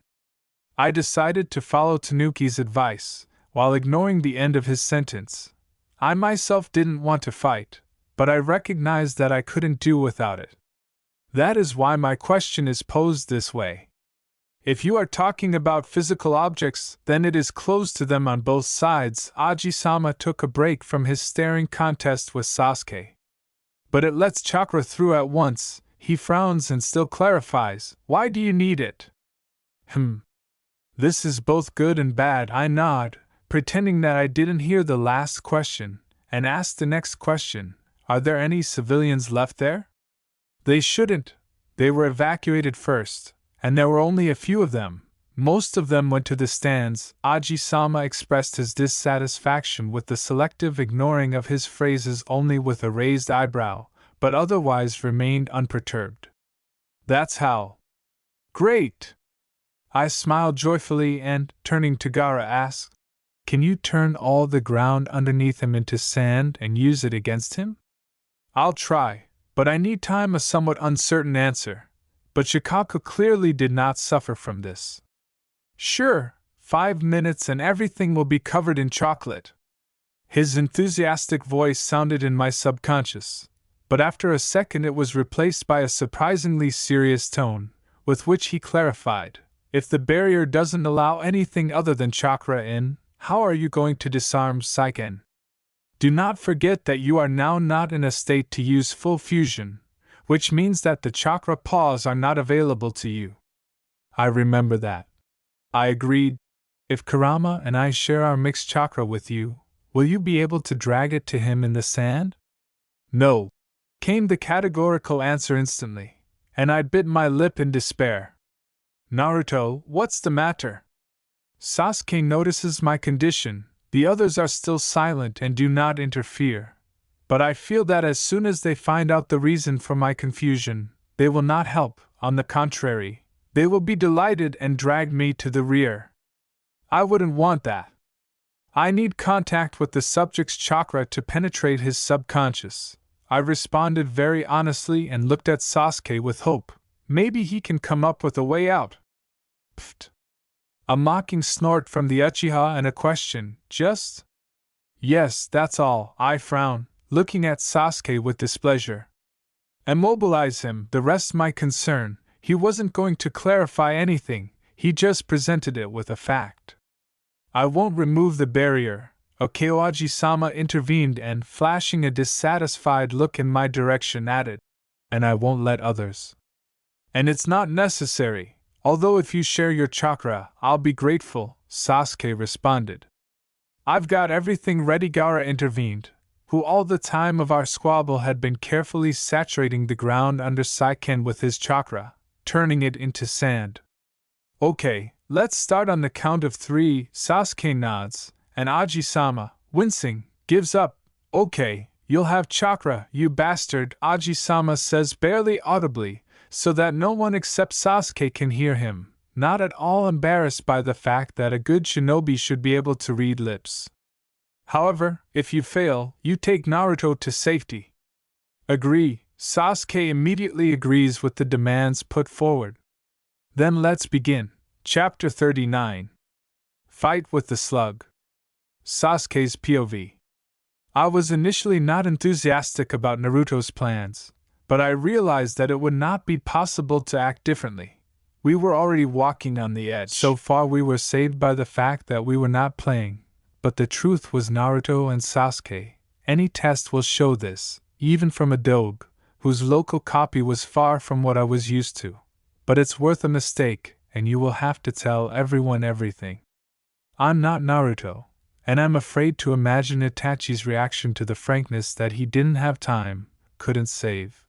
I decided to follow Tanuki's advice, while ignoring the end of his sentence. I myself didn't want to fight, but I recognized that I couldn't do without it. That is why my question is posed this way. If you are talking about physical objects, then it is closed to them on both sides. Aji-sama took a break from his staring contest with Sasuke. But it lets chakra through at once. He frowns and still clarifies, why do you need it? This is both good and bad. I nod, pretending that I didn't hear the last question, and ask the next question, are there any civilians left there? They shouldn't. They were evacuated first. And there were only a few of them. Most of them went to the stands. Aji-sama expressed his dissatisfaction with the selective ignoring of his phrases only with a raised eyebrow, but otherwise remained unperturbed. That's how. Great! I smiled joyfully and, turning to Gaara, asked, can you turn all the ground underneath him into sand and use it against him? I'll try, but I need time. A somewhat uncertain answer. But Shikaka clearly did not suffer from this. Sure, 5 minutes and everything will be covered in chocolate. His enthusiastic voice sounded in my subconscious, but after a second it was replaced by a surprisingly serious tone, with which he clarified, if the barrier doesn't allow anything other than chakra in, how are you going to disarm Saiken? Do not forget that you are now not in a state to use full fusion, which means that the chakra paws are not available to you. I remember that. I agreed. If Kurama and I share our mixed chakra with you, will you be able to drag it to him in the sand? No, came the categorical answer instantly, and I bit my lip in despair. Naruto, what's the matter? Sasuke notices my condition. The others are still silent and do not interfere. But I feel that as soon as they find out the reason for my confusion, they will not help. On the contrary, they will be delighted and drag me to the rear. I wouldn't want that. I need contact with the subject's chakra to penetrate his subconscious. I responded very honestly and looked at Sasuke with hope. Maybe he can come up with a way out. Pfft. A mocking snort from the Uchiha and a question, just? Yes, that's all. I frown, looking at Sasuke with displeasure. Immobilize him, the rest my concern. He wasn't going to clarify anything, he just presented it with a fact. I won't remove the barrier, Okeo Aji-sama intervened and, flashing a dissatisfied look in my direction, added, and I won't let others. And it's not necessary, although if you share your chakra, I'll be grateful, Sasuke responded. I've got everything ready, Gaara intervened, who all the time of our squabble had been carefully saturating the ground under Saiken with his chakra, turning it into sand. Okay, let's start on the count of 3, Sasuke nods, and Aji-sama, wincing, gives up. Okay, you'll have chakra, you bastard, Aji-sama says barely audibly, so that no one except Sasuke can hear him, not at all embarrassed by the fact that a good shinobi should be able to read lips. However, if you fail, you take Naruto to safety. Agree, Sasuke immediately agrees with the demands put forward. Then let's begin. Chapter 39. Fight with the Slug. Sasuke's POV. I was initially not enthusiastic about Naruto's plans, but I realized that it would not be possible to act differently. We were already walking on the edge. So far we were saved by the fact that we were not playing, but the truth was Naruto and Sasuke. Any test will show this, even from a dog, whose local copy was far from what I was used to. But it's worth a mistake, and you will have to tell everyone everything. I'm not Naruto, and I'm afraid to imagine Itachi's reaction to the frankness that he didn't have time, couldn't save.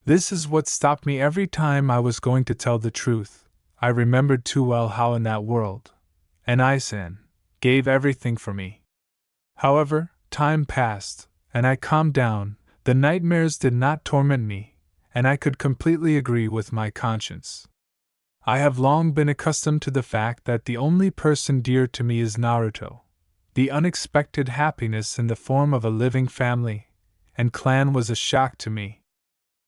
This is what stopped me every time I was going to tell the truth. I remembered too well how in that world, and Aizen gave everything for me. However, time passed, and I calmed down. The nightmares did not torment me, and I could completely agree with my conscience. I have long been accustomed to the fact that the only person dear to me is Naruto. The unexpected happiness in the form of a living family and clan was a shock to me.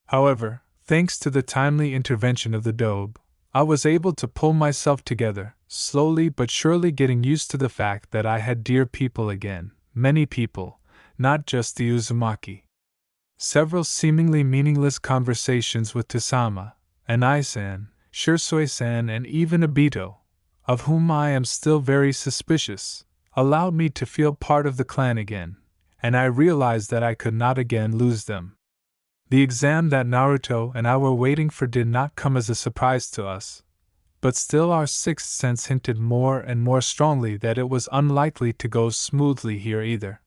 However, thanks to the timely intervention of the dobe, I was able to pull myself together, slowly but surely getting used to the fact that I had dear people again, many people, not just the Uzumaki. Several seemingly meaningless conversations with Tasama, and Aizen, Shisui-san and even Obito, of whom I am still very suspicious, allowed me to feel part of the clan again, and I realized that I could not again lose them. The exam that Naruto and I were waiting for did not come as a surprise to us, but still our sixth sense hinted more and more strongly that it was unlikely to go smoothly here either.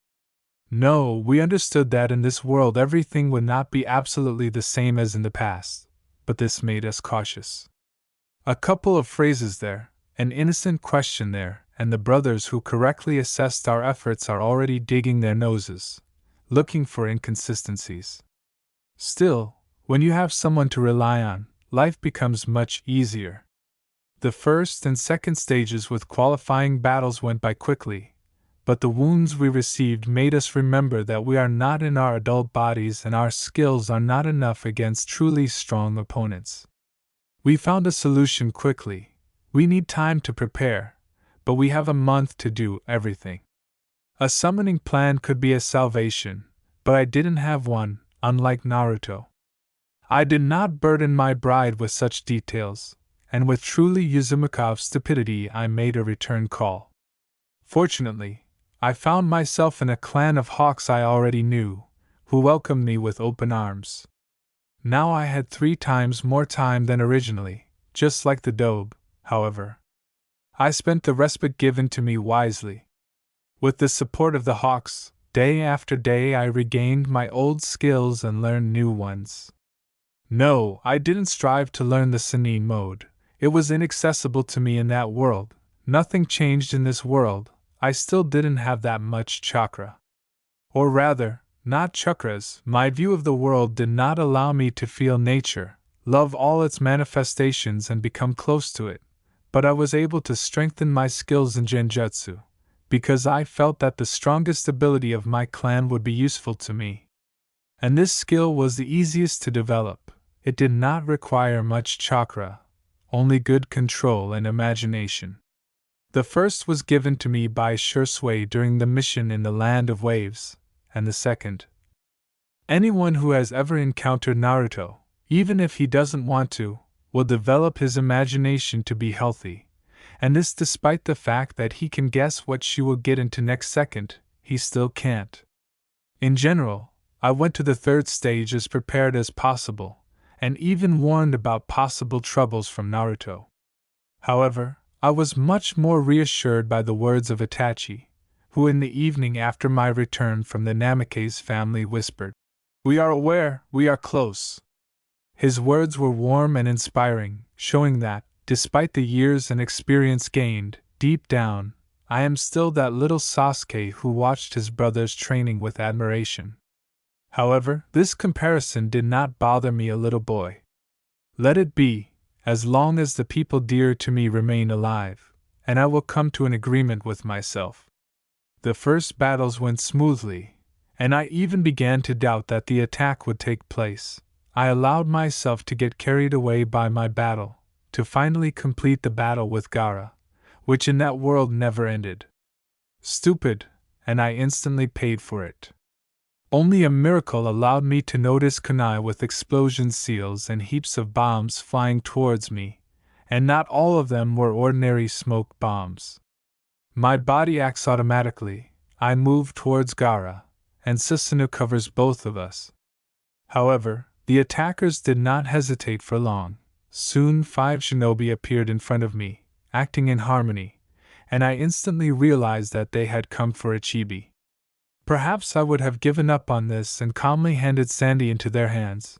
No, we understood that in this world everything would not be absolutely the same as in the past, but this made us cautious. A couple of phrases there, an innocent question there, and the brothers who correctly assessed our efforts are already digging their noses, looking for inconsistencies. Still, when you have someone to rely on, life becomes much easier. The first and second stages with qualifying battles went by quickly, but the wounds we received made us remember that we are not in our adult bodies and our skills are not enough against truly strong opponents. We found a solution quickly. We need time to prepare, but we have a month to do everything. A summoning plan could be a salvation, but I didn't have one, unlike Naruto. I did not burden my bride with such details, and with truly Uzumaki's stupidity I made a return call. Fortunately, I found myself in a clan of hawks I already knew, who welcomed me with open arms. Now I had 3 times more time than originally, just like the dobe, however. I spent the respite given to me wisely. With the support of the hawks, day after day I regained my old skills and learned new ones. No, I didn't strive to learn the Sannin mode. It was inaccessible to me in that world. Nothing changed in this world. I still didn't have that much chakra. Or rather, not chakras. My view of the world did not allow me to feel nature, love all its manifestations and become close to it, but I was able to strengthen my skills in genjutsu, because I felt that the strongest ability of my clan would be useful to me. And this skill was the easiest to develop. It did not require much chakra, only good control and imagination. The first was given to me by Shisui during the mission in the Land of Waves, and the second. Anyone who has ever encountered Naruto, even if he doesn't want to, will develop his imagination to be healthy, and this despite the fact that he can guess what she will get into next second, he still can't. In general, I went to the third stage as prepared as possible, and even warned about possible troubles from Naruto. However, I was much more reassured by the words of Itachi, who in the evening after my return from the Namake's family whispered, "We are aware, we are close." His words were warm and inspiring, showing that, despite the years and experience gained, deep down, I am still that little Sasuke who watched his brother's training with admiration. However, this comparison did not bother me, a little boy. Let it be, as long as the people dear to me remain alive, and I will come to an agreement with myself. The first battles went smoothly, and I even began to doubt that the attack would take place. I allowed myself to get carried away by my battle, to finally complete the battle with Gaara, which in that world never ended. Stupid, and I instantly paid for it. Only a miracle allowed me to notice kunai with explosion seals and heaps of bombs flying towards me, and not all of them were ordinary smoke bombs. My body acts automatically. I move towards Gaara, and Susano covers both of us. However, the attackers did not hesitate for long. Soon 5 shinobi appeared in front of me, acting in harmony, and I instantly realized that they had come for a chibi. Perhaps I would have given up on this and calmly handed Sandy into their hands,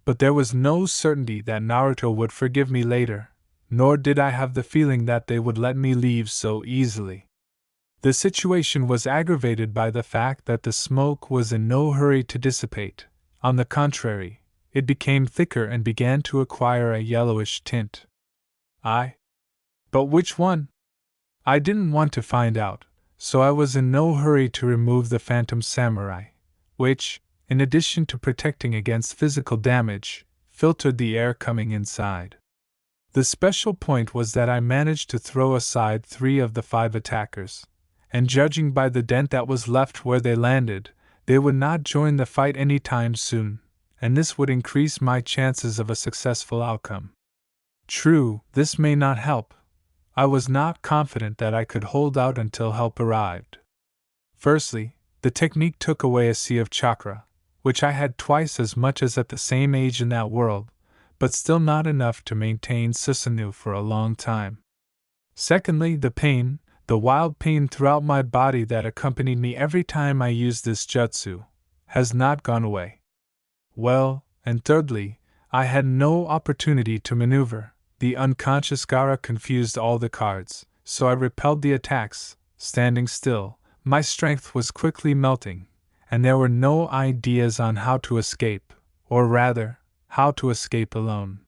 but there was no certainty that Naruto would forgive me later, nor did I have the feeling that they would let me leave so easily. The situation was aggravated by the fact that the smoke was in no hurry to dissipate. On the contrary, it became thicker and began to acquire a yellowish tint. But which one? I didn't want to find out, so I was in no hurry to remove the phantom samurai, which, in addition to protecting against physical damage, filtered the air coming inside. The special point was that I managed to throw aside 3 of the 5 attackers, and judging by the dent that was left where they landed, they would not join the fight anytime soon, and this would increase my chances of a successful outcome. True, this may not help. I was not confident that I could hold out until help arrived. Firstly, the technique took away a sea of chakra, which I had twice as much as at the same age in that world, but still not enough to maintain Susano for a long time. Secondly, the wild pain throughout my body that accompanied me every time I used this jutsu, has not gone away. Well, and thirdly, I had no opportunity to maneuver. The unconscious Gaara confused all the cards, so I repelled the attacks, standing still. My strength was quickly melting, and there were no ideas on how to escape, or rather, how to escape alone.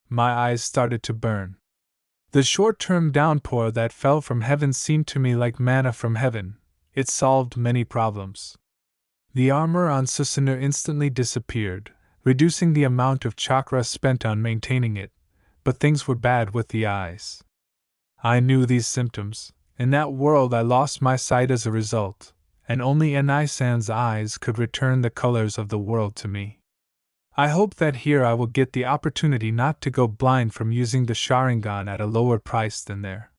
My eyes started to burn. The short-term downpour that fell from heaven seemed to me like manna from heaven. It solved many problems. The armor on Susano instantly disappeared, reducing the amount of chakra spent on maintaining it, but things were bad with the eyes. I knew these symptoms. In that world I lost my sight as a result, and only Enai-san's eyes could return the colors of the world to me. I hope that here I will get the opportunity not to go blind from using the Sharingan at a lower price than there.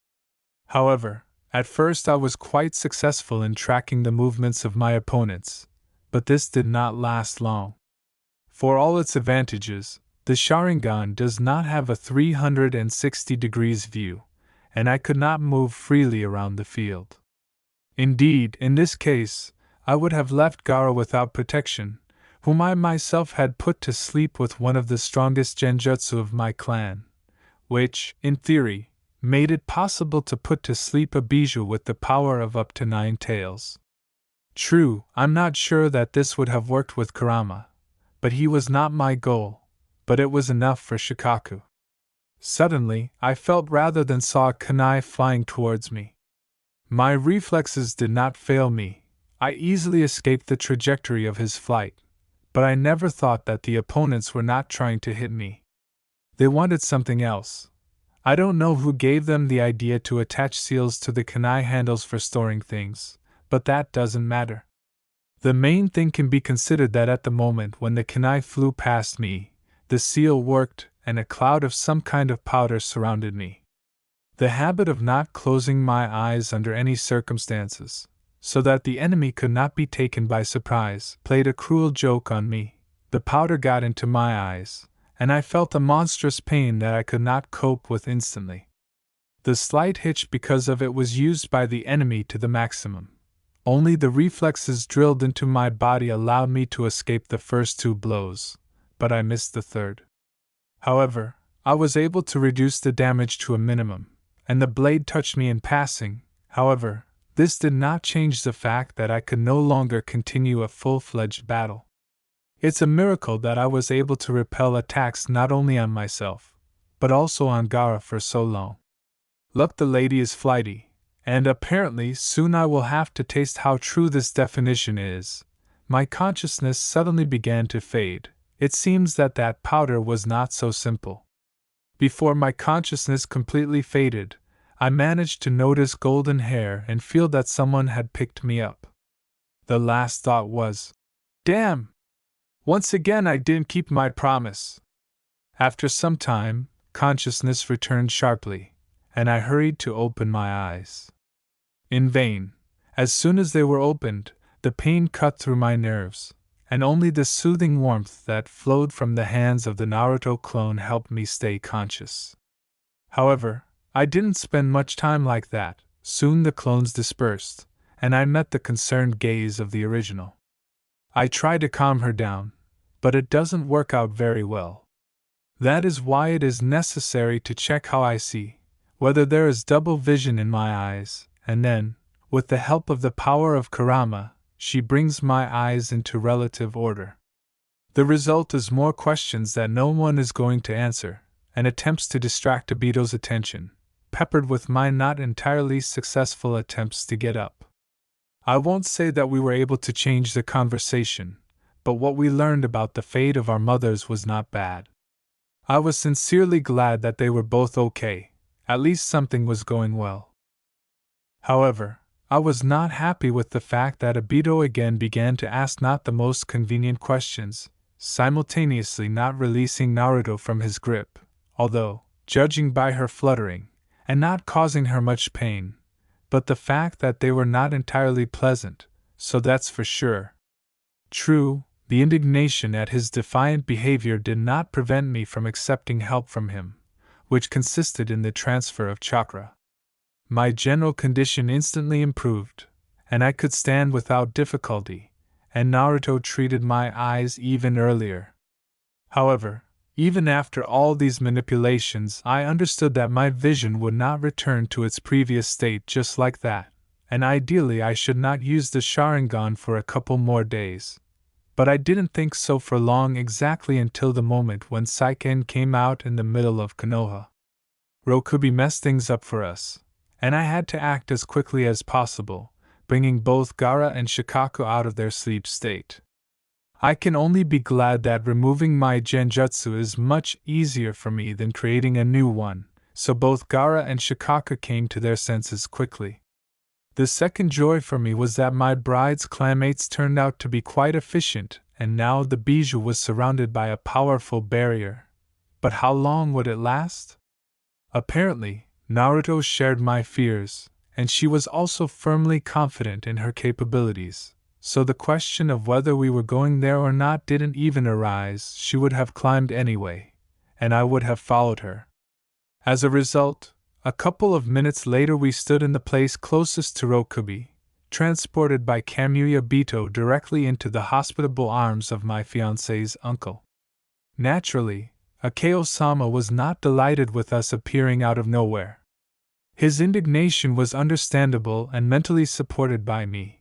However, at first I was quite successful in tracking the movements of my opponents, but this did not last long. For all its advantages, the Sharingan does not have a 360 degrees view, and I could not move freely around the field. Indeed, in this case, I would have left Gaara without protection, whom I myself had put to sleep with one of the strongest genjutsu of my clan, which, in theory, made it possible to put to sleep a bijou with the power of up to 9 tails. True, I'm not sure that this would have worked with Kurama, but he was not my goal, but it was enough for Shikaku. Suddenly, I felt rather than saw a kunai flying towards me. My reflexes did not fail me. I easily escaped the trajectory of his flight, but I never thought that the opponents were not trying to hit me. They wanted something else. I don't know who gave them the idea to attach seals to the kunai handles for storing things, but that doesn't matter. The main thing can be considered that at the moment when the kunai flew past me, the seal worked and a cloud of some kind of powder surrounded me. The habit of not closing my eyes under any circumstances, so that the enemy could not be taken by surprise, played a cruel joke on me. The powder got into my eyes, and I felt a monstrous pain that I could not cope with instantly. The slight hitch because of it was used by the enemy to the maximum. Only the reflexes drilled into my body allowed me to escape the first 2 blows, but I missed the third. However, I was able to reduce the damage to a minimum, and the blade touched me in passing. However, this did not change the fact that I could no longer continue a full-fledged battle. It's a miracle that I was able to repel attacks not only on myself, but also on Gaara for so long. Look, the lady is flighty, and apparently soon I will have to taste how true this definition is. My consciousness suddenly began to fade. It seems that powder was not so simple. Before my consciousness completely faded, I managed to notice golden hair and feel that someone had picked me up. The last thought was, damn! Once again I didn't keep my promise. After some time, consciousness returned sharply, and I hurried to open my eyes. In vain. As soon as they were opened, the pain cut through my nerves, and only the soothing warmth that flowed from the hands of the Naruto clone helped me stay conscious. However, I didn't spend much time like that. Soon the clones dispersed, and I met the concerned gaze of the original. I try to calm her down, but it doesn't work out very well. That is why it is necessary to check how I see, whether there is double vision in my eyes, and then, with the help of the power of Kurama, she brings my eyes into relative order. The result is more questions that no one is going to answer, and attempts to distract Tobito's attention, peppered with my not entirely successful attempts to get up. I won't say that we were able to change the conversation, but what we learned about the fate of our mothers was not bad. I was sincerely glad that they were both okay, at least something was going well. However, I was not happy with the fact that Tobito again began to ask not the most convenient questions, simultaneously not releasing Naruto from his grip, although, judging by her fluttering, and not causing her much pain, but the fact that they were not entirely pleasant, so that's for sure. True, the indignation at his defiant behavior did not prevent me from accepting help from him, which consisted in the transfer of chakra. My general condition instantly improved, and I could stand without difficulty, and Naruto treated my eyes even earlier. However, even after all these manipulations, I understood that my vision would not return to its previous state just like that, and ideally I should not use the Sharingan for a couple more days. But I didn't think so for long, exactly until the moment when Saiken came out in the middle of Konoha. Rokubi messed things up for us, and I had to act as quickly as possible, bringing both Gaara and Shikaku out of their sleep state. I can only be glad that removing my genjutsu is much easier for me than creating a new one, so both Gaara and Shikaku came to their senses quickly. The second joy for me was that my bride's clanmates turned out to be quite efficient, and now the bijou was surrounded by a powerful barrier. But how long would it last? Apparently, Naruto shared my fears, and she was also firmly confident in her capabilities, so the question of whether we were going there or not didn't even arise. She would have climbed anyway, and I would have followed her. As a result, a couple of minutes later we stood in the place closest to Rokubi, transported by Kamuya Bito directly into the hospitable arms of my fiancé's uncle. Naturally, Akeo-sama was not delighted with us appearing out of nowhere. His indignation was understandable and mentally supported by me.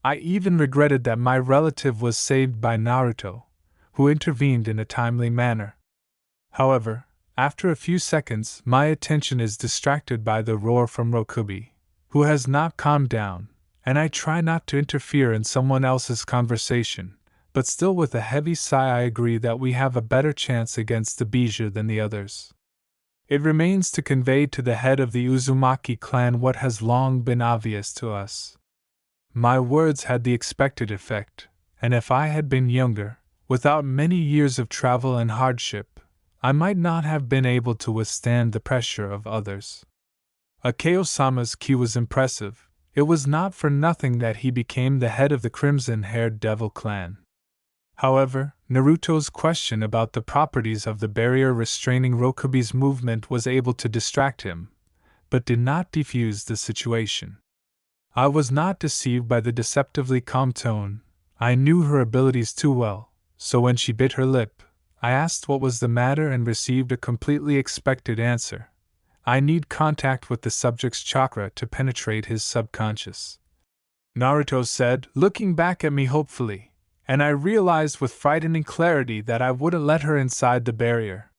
I even regretted that my relative was saved by Naruto, who intervened in a timely manner. However, after a few seconds, my attention is distracted by the roar from Rokubi, who has not calmed down, and I try not to interfere in someone else's conversation, but still with a heavy sigh I agree that we have a better chance against the bijou than the others. It remains to convey to the head of the Uzumaki clan what has long been obvious to us. My words had the expected effect, and if I had been younger, without many years of travel and hardship, I might not have been able to withstand the pressure of others. Akeo-sama's ki was impressive. It was not for nothing that he became the head of the crimson-haired devil clan. However, Naruto's question about the properties of the barrier restraining Rokubi's movement was able to distract him, but did not defuse the situation. I was not deceived by the deceptively calm tone. I knew her abilities too well, so when she bit her lip, I asked what was the matter and received a completely expected answer. I need contact with the subject's chakra to penetrate his subconscious, Naruto said, looking back at me hopefully. And I realized with frightening clarity that I wouldn't let her inside the barrier.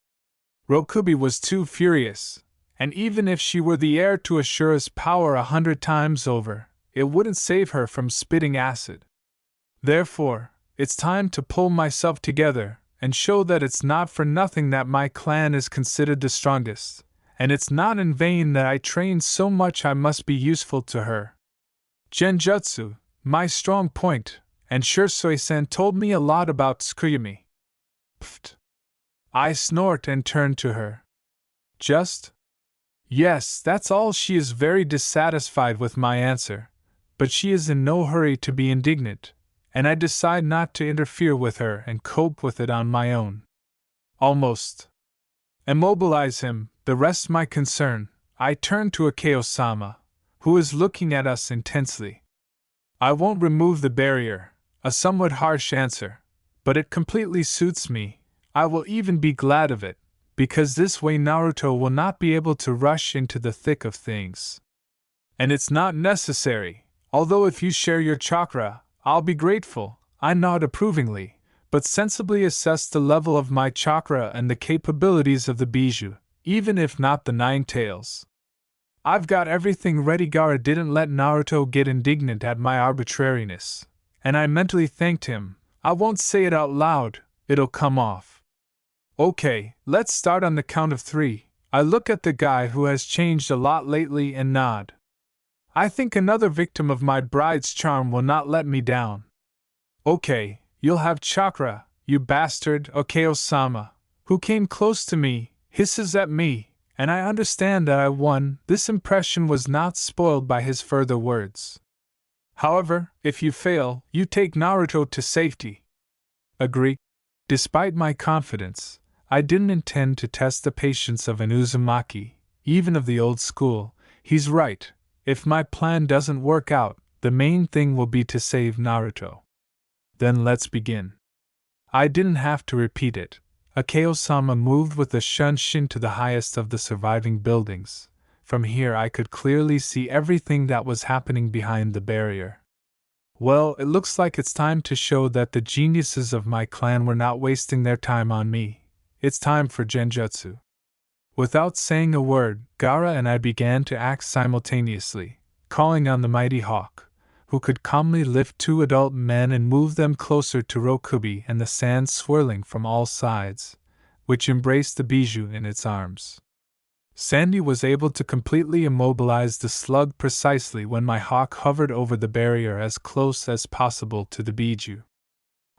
Rokubi was too furious, and even if she were the heir to Ashura's power 100 times over, it wouldn't save her from spitting acid. Therefore, it's time to pull myself together and show that it's not for nothing that my clan is considered the strongest, and it's not in vain that I trained so much. I must be useful to her. Genjutsu, my strong point, and Shursoi-sen told me a lot about Tsukuyami. Pfft. I snort and turn to her. Just? Yes, that's all. She is very dissatisfied with my answer, but she is in no hurry to be indignant, and I decide not to interfere with her and cope with it on my own. Almost. Immobilize him, the rest my concern. I turn to Akeo-sama, who is looking at us intensely. I won't remove the barrier, a somewhat harsh answer, but it completely suits me. I will even be glad of it, because this way Naruto will not be able to rush into the thick of things. And it's not necessary, although if you share your chakra, I'll be grateful. I nod approvingly, but sensibly assess the level of my chakra and the capabilities of the bijou, even if not the 9 tails. I've got everything ready. Gaara didn't let Naruto get indignant at my arbitrariness, and I mentally thanked him. I won't say it out loud, it'll come off. Okay, let's start on the count of 3. I look at the guy who has changed a lot lately and nod. I think another victim of my bride's charm will not let me down. Okay, you'll have chakra, you bastard. Akeo-sama, who came close to me, hisses at me, and I understand that I won. This impression was not spoiled by his further words. However, if you fail, you take Naruto to safety. Agree? Despite my confidence, I didn't intend to test the patience of an Uzumaki, even of the old school. He's right. If my plan doesn't work out, the main thing will be to save Naruto. Then let's begin. I didn't have to repeat it. Akeo-sama moved with the shunshin to the highest of the surviving buildings. From here I could clearly see everything that was happening behind the barrier. Well, it looks like it's time to show that the geniuses of my clan were not wasting their time on me. It's time for Genjutsu. Without saying a word, Gaara and I began to act simultaneously, calling on the mighty hawk, who could calmly lift 2 adult men and move them closer to Rokubi and the sand swirling from all sides, which embraced the bijou in its arms. Sandy was able to completely immobilize the slug precisely when my hawk hovered over the barrier as close as possible to the bijou.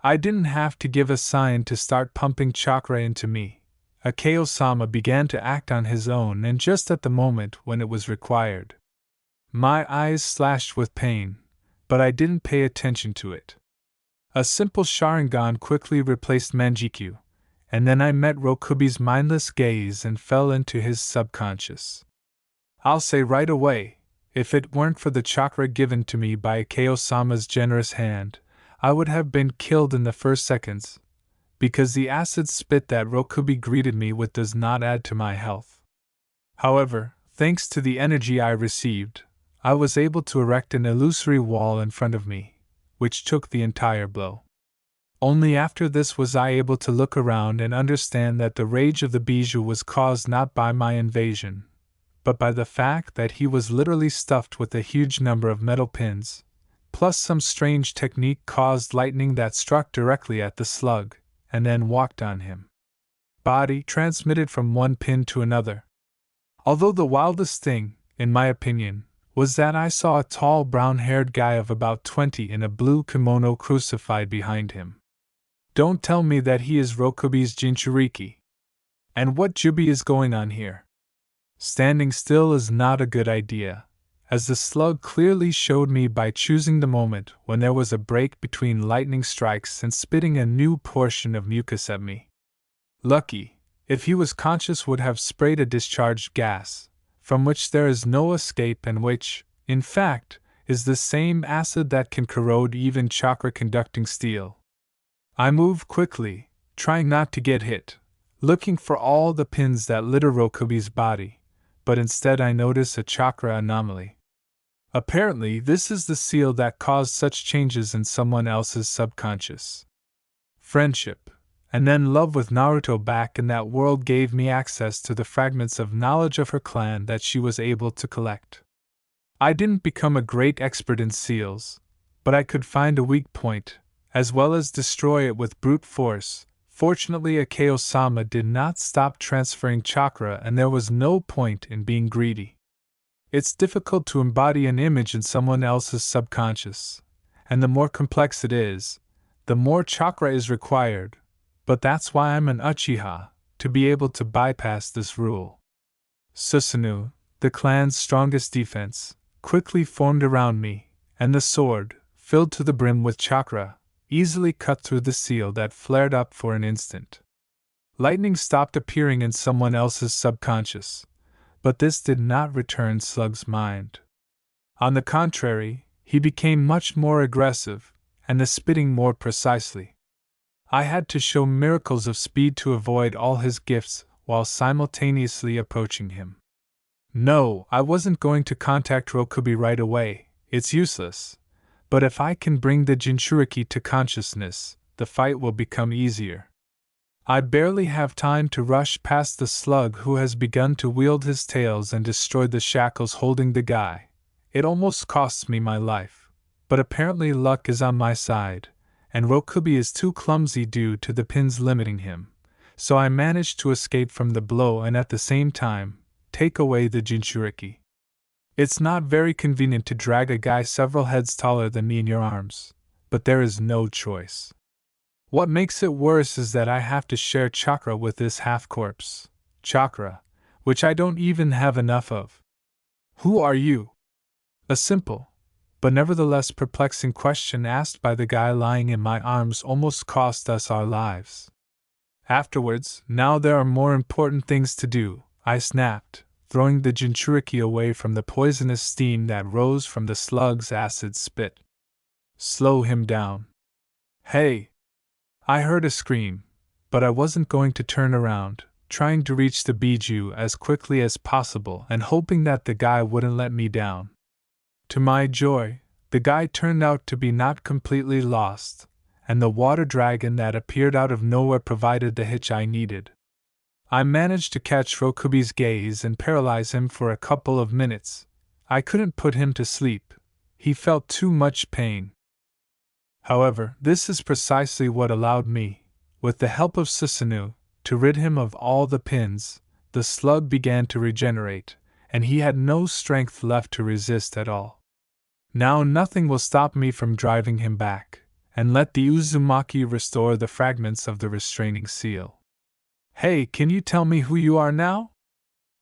I didn't have to give a sign to start pumping chakra into me. Akeo-sama began to act on his own, and just at the moment when it was required. My eyes slashed with pain, but I didn't pay attention to it. A simple Sharingan quickly replaced Mangekyo, and then I met Rokubi's mindless gaze and fell into his subconscious. I'll say right away, if it weren't for the chakra given to me by Akeo-sama's generous hand, I would have been killed in the first seconds, because the acid spit that Rokubi greeted me with does not add to my health. However, thanks to the energy I received, I was able to erect an illusory wall in front of me, which took the entire blow. Only after this was I able to look around and understand that the rage of the bijou was caused not by my invasion, but by the fact that he was literally stuffed with a huge number of metal pins, plus some strange technique caused lightning that struck directly at the slug, and then walked on him. Body transmitted from one pin to another. Although the wildest thing, in my opinion, was that I saw a tall brown-haired guy of about 20 in a blue kimono crucified behind him. Don't tell me that he is Rokubi's Jinchuriki. And what jubi is going on here? Standing still is not a good idea, as the slug clearly showed me by choosing the moment when there was a break between lightning strikes and spitting a new portion of mucus at me. Lucky, if he was conscious, would have sprayed a discharged gas, from which there is no escape and which, in fact, is the same acid that can corrode even chakra-conducting steel. I move quickly, trying not to get hit, looking for all the pins that litter Rokubi's body, but instead I notice a chakra anomaly. Apparently, this is the seal that caused such changes in someone else's subconscious. Friendship, and then love with Naruto back in that world gave me access to the fragments of knowledge of her clan that she was able to collect. I didn't become a great expert in seals, but I could find a weak point, as well as destroy it with brute force, Fortunately, Akeo-sama did not stop transferring chakra, and there was no point in being greedy. It's difficult to embody an image in someone else's subconscious, and the more complex it is, the more chakra is required, but that's why I'm an Uchiha, to be able to bypass this rule. Susano, the clan's strongest defense, quickly formed around me, and the sword, filled to the brim with chakra, easily cut through the seal that flared up for an instant. Lightning stopped appearing in someone else's subconscious, but this did not return Slug's mind. On the contrary, he became much more aggressive, and the spitting more precisely. I had to show miracles of speed to avoid all his gifts while simultaneously approaching him. No, I wasn't going to contact Rokubi right away, it's useless. But if I can bring the Jinchuriki to consciousness, the fight will become easier. I barely have time to rush past the slug who has begun to wield his tails and destroy the shackles holding the guy. It almost costs me my life, but apparently luck is on my side, and Rokubi is too clumsy due to the pins limiting him, so I manage to escape from the blow and at the same time, take away the Jinchuriki. It's not very convenient to drag a guy several heads taller than me in your arms, but there is no choice. What makes it worse is that I have to share chakra with this half-corpse, chakra, which I don't even have enough of. Who are you? A simple, but nevertheless perplexing question asked by the guy lying in my arms almost cost us our lives. Afterwards, now there are more important things to do, I snapped, throwing the Jinchuriki away from the poisonous steam that rose from the slug's acid spit. Slow him down. Hey! I heard a scream, but I wasn't going to turn around, trying to reach the Biju as quickly as possible and hoping that the guy wouldn't let me down. To my joy, the guy turned out to be not completely lost, and the water dragon that appeared out of nowhere provided the hitch I needed. I managed to catch Rokubi's gaze and paralyze him for a couple of minutes. I couldn't put him to sleep. He felt too much pain. However, this is precisely what allowed me, with the help of Susano, to rid him of all the pins. The slug began to regenerate, and he had no strength left to resist at all. Now nothing will stop me from driving him back, and let the Uzumaki restore the fragments of the restraining seal. Hey, can you tell me who you are now?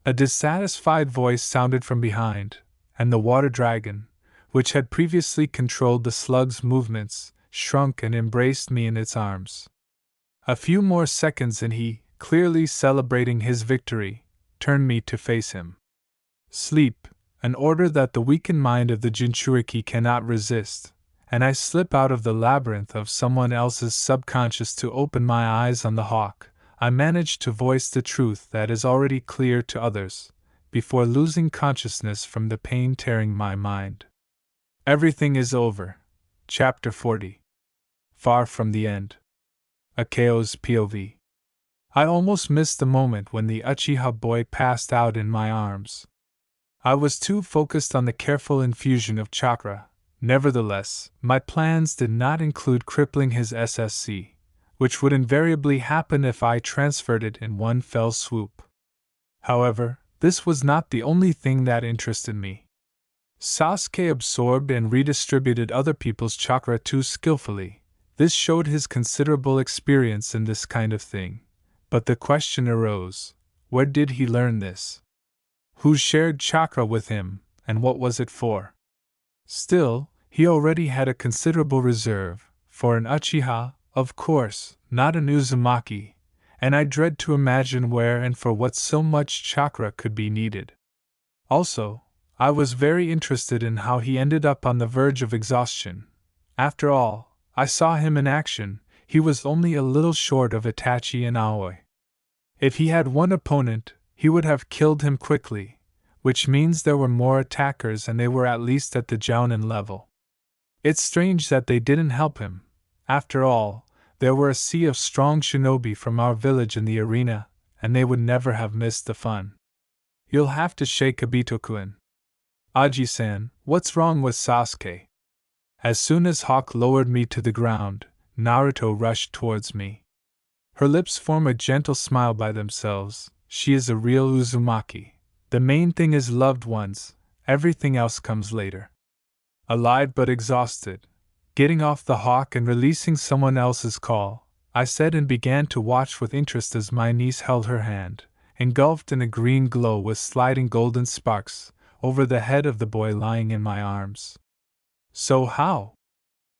A dissatisfied voice sounded from behind, and the water dragon, which had previously controlled the slug's movements, shrunk and embraced me in its arms. A few more seconds and he, clearly celebrating his victory, turned me to face him. Sleep, an order that the weakened mind of the Jinchuriki cannot resist, and I slip out of the labyrinth of someone else's subconscious to open my eyes on the hawk. I managed to voice the truth that is already clear to others, before losing consciousness from the pain tearing my mind. Everything is over. Chapter 40. Far from the end. Akeo's POV. I almost missed the moment when the Uchiha boy passed out in my arms. I was too focused on the careful infusion of chakra. Nevertheless, my plans did not include crippling his SSC, which would invariably happen if I transferred it in one fell swoop. However, this was not the only thing that interested me. Sasuke absorbed and redistributed other people's chakra too skillfully. This showed his considerable experience in this kind of thing. But the question arose, where did he learn this? Who shared chakra with him, and what was it for? Still, he already had a considerable reserve, for an Uchiha, of course, not an Uzumaki, and I dread to imagine where and for what so much chakra could be needed. Also, I was very interested in how he ended up on the verge of exhaustion. After all, I saw him in action. He was only a little short of Itachi and Aoi. If he had one opponent, he would have killed him quickly, which means there were more attackers and they were at least at the Jounin level. It's strange that they didn't help him. After all, there were a sea of strong shinobi from our village in the arena, and they would never have missed the fun. You'll have to shake Obito-kun. Aji-san, what's wrong with Sasuke? As soon as Hawk lowered me to the ground, Naruto rushed towards me. Her lips form a gentle smile by themselves. She is a real Uzumaki. The main thing is loved ones, everything else comes later. Allied but exhausted, getting off the hawk and releasing someone else's call, I said and began to watch with interest as my niece held her hand, engulfed in a green glow with sliding golden sparks, over the head of the boy lying in my arms. So how?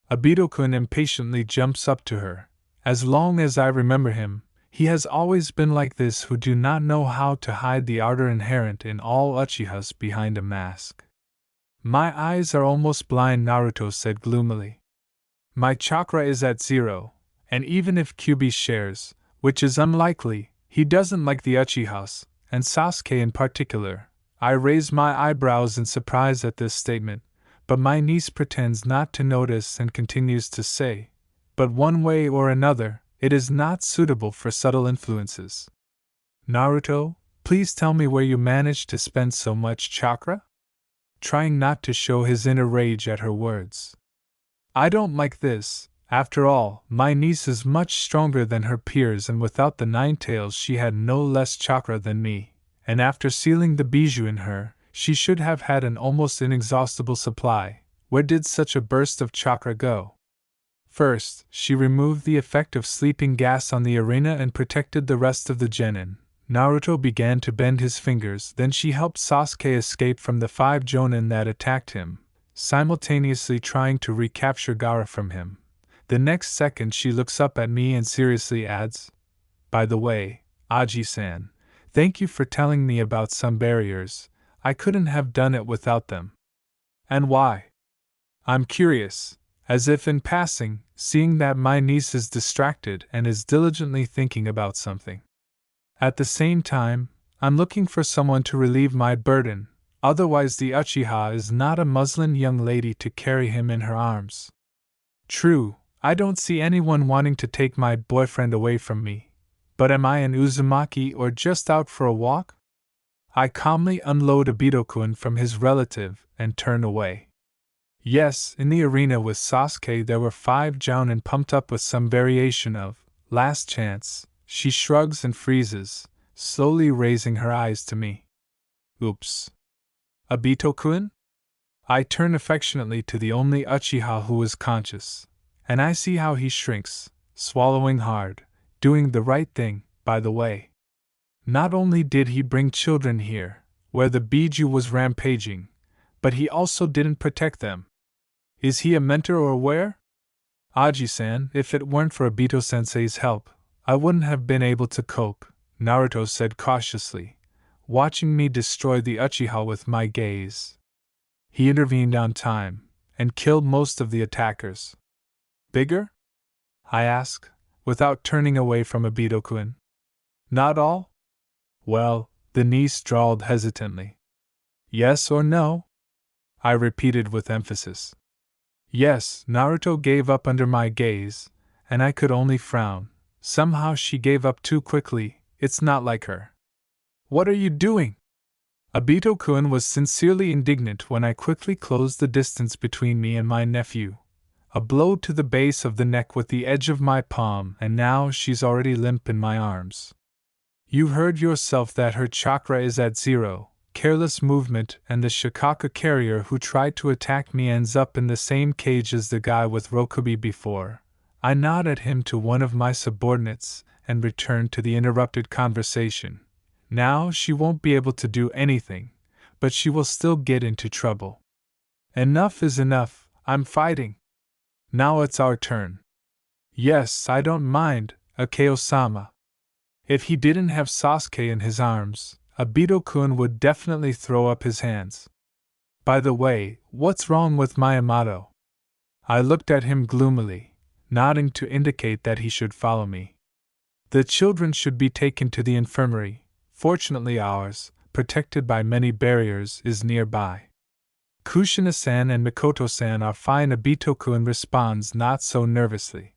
Obito-kun impatiently jumps up to her. As long as I remember him, he has always been like this, who do not know how to hide the ardor inherent in all Uchihas behind a mask. My eyes are almost blind, Naruto said gloomily. My chakra is at 0, and even if Kyuubi shares, which is unlikely, he doesn't like the Uchihas, and Sasuke in particular. I raise my eyebrows in surprise at this statement, but my niece pretends not to notice and continues to say, but one way or another, it is not suitable for subtle influences. Naruto, please tell me where you managed to spend so much chakra? Trying not to show his inner rage at her words. I don't like this. After all, my niece is much stronger than her peers, and without the 9 tails she had no less chakra than me, and after sealing the bijou in her, she should have had an almost inexhaustible supply. Where did such a burst of chakra go? First, she removed the effect of sleeping gas on the arena and protected the rest of the genin. Naruto began to bend his fingers, then she helped Sasuke escape from the 5 jonin that attacked him, simultaneously trying to recapture Gaara from him. The next second she looks up at me and seriously adds, "By the way, Aji-san, thank you for telling me about some barriers. I couldn't have done it without them." And why? I'm curious, as if in passing, seeing that my niece is distracted and is diligently thinking about something. At the same time, I'm looking for someone to relieve my burden, otherwise the Uchiha is not a muslin young lady to carry him in her arms. True, I don't see anyone wanting to take my boyfriend away from me, but am I an Uzumaki or just out for a walk? I calmly unload Obito-kun from his relative and turn away. Yes, in the arena with Sasuke there were 5 jounin pumped up with some variation of last chance. She shrugs and freezes, slowly raising her eyes to me. Oops. Obito-kun? I turn affectionately to the only Uchiha who is conscious, and I see how he shrinks, swallowing hard, doing the right thing, by the way. Not only did he bring children here, where the Biju was rampaging, but he also didn't protect them. Is he a mentor or where? Aji-san, if it weren't for Obito-sensei's help, I wouldn't have been able to cope, Naruto said cautiously, watching me destroy the Uchiha with my gaze. He intervened on time, and killed most of the attackers. Bigger? I asked, without turning away from Obito-kun. Not all? Well, the niece drawled hesitantly. Yes or no? I repeated with emphasis. Yes, Naruto gave up under my gaze, and I could only frown. Somehow she gave up too quickly, it's not like her. What are you doing? Obito-kun was sincerely indignant when I quickly closed the distance between me and my nephew. A blow to the base of the neck with the edge of my palm, and now she's already limp in my arms. You heard yourself that her chakra is at 0, careless movement, and the Shikaka carrier who tried to attack me ends up in the same cage as the guy with Rokubi before. I nod at him to one of my subordinates, and return to the interrupted conversation. Now she won't be able to do anything, but she will still get into trouble. Enough is enough, I'm fighting. Now it's our turn. Yes, I don't mind, Akeo-sama. If he didn't have Sasuke in his arms, Obito-kun would definitely throw up his hands. By the way, what's wrong with my Yamato? I looked at him gloomily, nodding to indicate that he should follow me. The children should be taken to the infirmary. Fortunately ours, protected by many barriers, is nearby. Kushina-san and Mikoto-san are fine. Obito-kun responds not so nervously.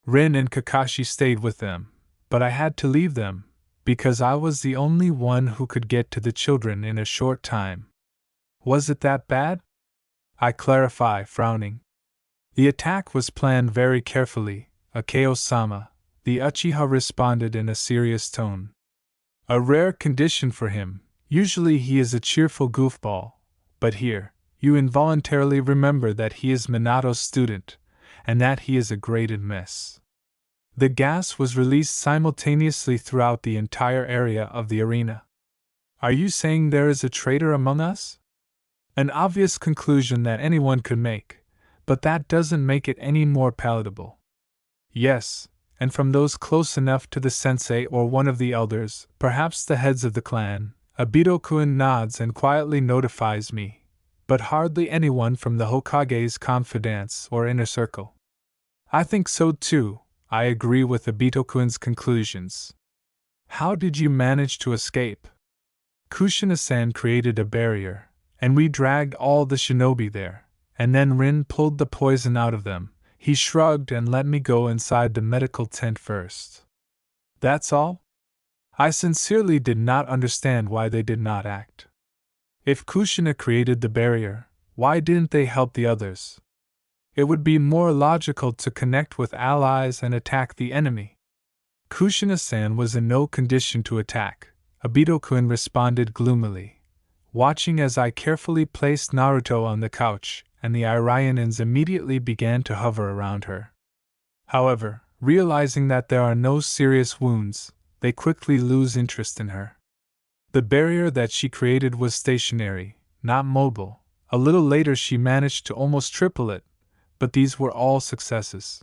Rin and Kakashi stayed with them, but I had to leave them, because I was the only one who could get to the children in a short time. Was it that bad? I clarify, frowning. The attack was planned very carefully, Akeo-sama, the Uchiha responded in a serious tone. A rare condition for him. Usually he is a cheerful goofball, but here, you involuntarily remember that he is Minato's student, and that he is a graded miss. The gas was released simultaneously throughout the entire area of the arena. Are you saying there is a traitor among us? An obvious conclusion that anyone could make, but that doesn't make it any more palatable. Yes, and from those close enough to the sensei or one of the elders, perhaps the heads of the clan, Obito-kun nods and quietly notifies me, but hardly anyone from the Hokage's confidants or inner circle. I think so too, I agree with Obito-kun's conclusions. How did you manage to escape? Kushina-san created a barrier, and we dragged all the shinobi there, and then Rin pulled the poison out of them. He shrugged and let me go inside the medical tent first. That's all? I sincerely did not understand why they did not act. If Kushina created the barrier, why didn't they help the others? It would be more logical to connect with allies and attack the enemy. Kushina-san was in no condition to attack, Obito-kun responded gloomily, watching as I carefully placed Naruto on the couch, and the Iraianins immediately began to hover around her. However, realizing that there are no serious wounds, they quickly lose interest in her. The barrier that she created was stationary, not mobile. A little later she managed to almost triple it, but these were all successes.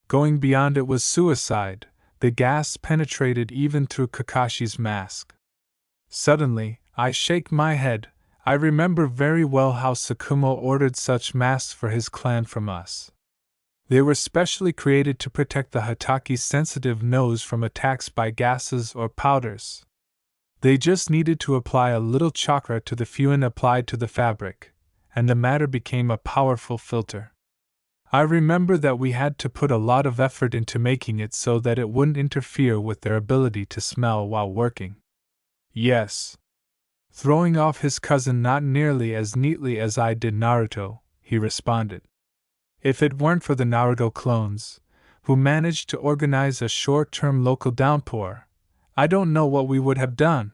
Going beyond it was suicide. The gas penetrated even through Kakashi's mask. Suddenly, I shake my head. I remember very well how Tsukumo ordered such masks for his clan from us. They were specially created to protect the Hataki's sensitive nose from attacks by gases or powders. They just needed to apply a little chakra to the fuin applied to the fabric, and the matter became a powerful filter. I remember that we had to put a lot of effort into making it so that it wouldn't interfere with their ability to smell while working. Yes. Throwing off his cousin not nearly as neatly as I did Naruto, he responded. If it weren't for the Naruto clones, who managed to organize a short-term local downpour, I don't know what we would have done.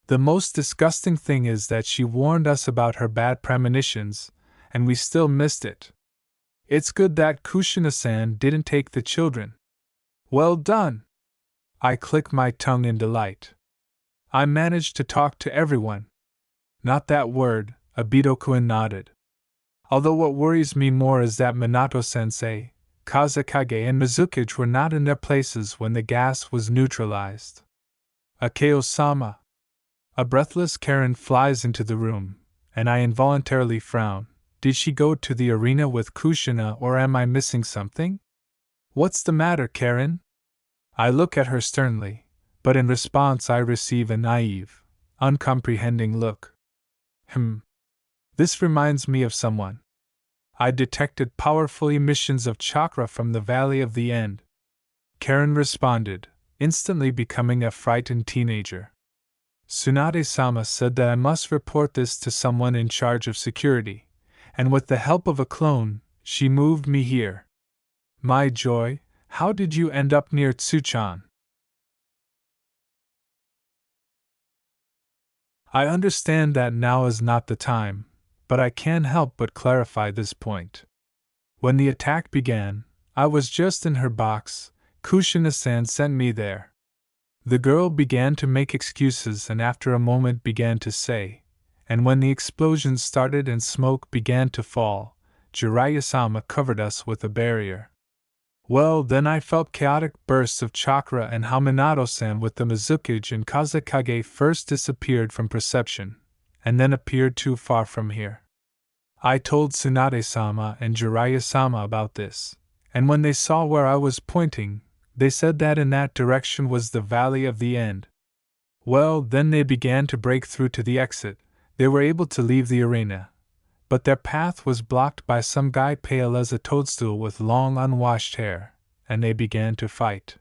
The most disgusting thing is that she warned us about her bad premonitions, and we still missed it. It's good that Kushina-san didn't take the children. Well done! I click my tongue in delight. I managed to talk to everyone. Not that word, Obito-kun nodded. Although what worries me more is that Minato-sensei, Kazekage and Mizuki were not in their places when the gas was neutralized. Akeo-sama. A breathless Karen flies into the room, and I involuntarily frown. Did she go to the arena with Kushina or am I missing something? What's the matter, Karen? I look at her sternly, but in response I receive a naive, uncomprehending look. This reminds me of someone. I detected powerful emissions of chakra from the Valley of the End. Karen responded, instantly becoming a frightened teenager. Tsunade-sama said that I must report this to someone in charge of security, and with the help of a clone, she moved me here. My joy, how did you end up near Tsuchan? I understand that now is not the time, but I can't help but clarify this point. When the attack began, I was just in her box. Kushina-san sent me there. The girl began to make excuses and after a moment began to say, and when the explosion started and smoke began to fall, Jiraiya-sama covered us with a barrier. Well, then I felt chaotic bursts of chakra and how Minato-san with the Mizuki and Kazekage first disappeared from perception, and then appeared too far from here. I told Tsunade-sama and Jiraiya-sama about this, and when they saw where I was pointing, they said that in that direction was the Valley of the End. Well, then they began to break through to the exit. They were able to leave the arena, but their path was blocked by some guy pale as a toadstool with long unwashed hair, and they began to fight.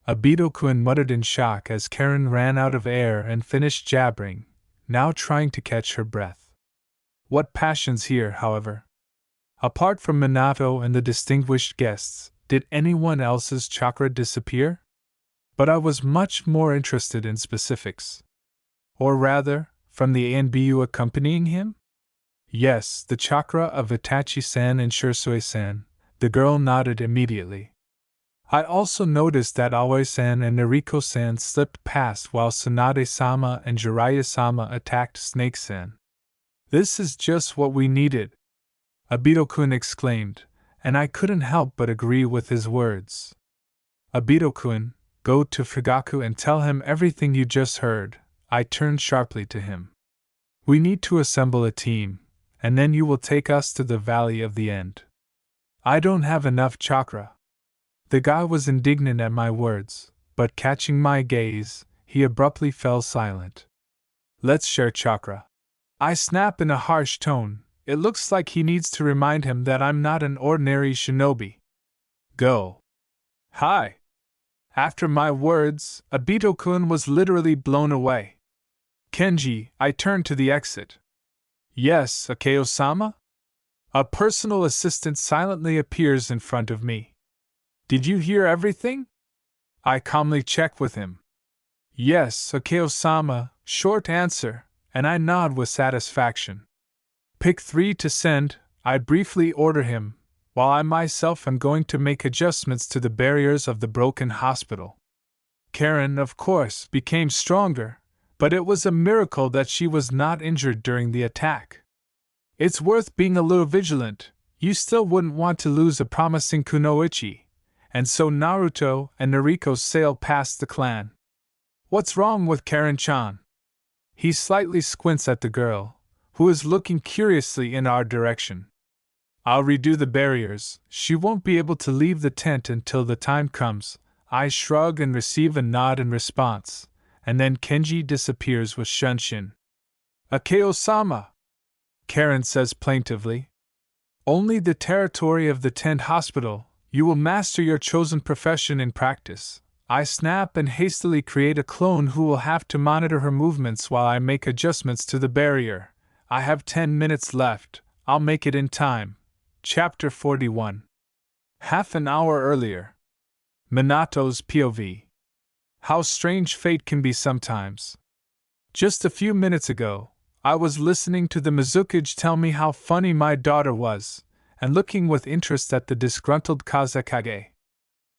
Obito-kun muttered in shock as Karen ran out of air and finished jabbering, now trying to catch her breath. What passions here, however! Apart from Minato and the distinguished guests, Did anyone else's chakra disappear? But I was much more interested in specifics. Or rather, from the ANBU accompanying him? Yes, the chakra of Itachi-san and Shursui-san. The girl nodded immediately. I also noticed that Aoi-san and Nariko-san slipped past while Tsunade-sama and Jiraiya-sama attacked Snake-san. This is just what we needed, Obito-kun exclaimed, and I couldn't help but agree with his words. Obito-kun, go to Fugaku and tell him everything you just heard. I turned sharply to him. We need to assemble a team, and then you will take us to the Valley of the End. I don't have enough chakra. The guy was indignant at my words, but catching my gaze, he abruptly fell silent. Let's share chakra. I snap in a harsh tone. It looks like he needs to remind him that I'm not an ordinary shinobi. Go. Hi. After my words, Obito-kun was literally blown away. Kenji, I turned to the exit. Yes, Akeo-sama? A personal assistant silently appears in front of me. Did you hear everything? I calmly check with him. Yes, Akeo-sama, short answer, and I nod with satisfaction. Pick 3 to send, I briefly order him, while I myself am going to make adjustments to the barriers of the broken hospital. Karen, of course, became stronger, but it was a miracle that she was not injured during the attack. It's worth being a little vigilant, you still wouldn't want to lose a promising kunoichi, and so Naruto and Nariko sail past the clan. What's wrong with Karen-chan? He slightly squints at the girl, who is looking curiously in our direction. I'll redo the barriers, she won't be able to leave the tent until the time comes. I shrug and receive a nod in response, and then Kenji disappears with Shunshin. Akeo-sama, Karen says plaintively. Only the territory of the tent hospital, you will master your chosen profession in practice. I snap and hastily create a clone who will have to monitor her movements while I make adjustments to the barrier. I have 10 minutes left, I'll make it in time. Chapter 41. Half an hour earlier. Minato's POV. How strange fate can be sometimes. Just a few minutes ago, I was listening to the Mitsuki tell me how funny my daughter was, and looking with interest at the disgruntled Kazekage.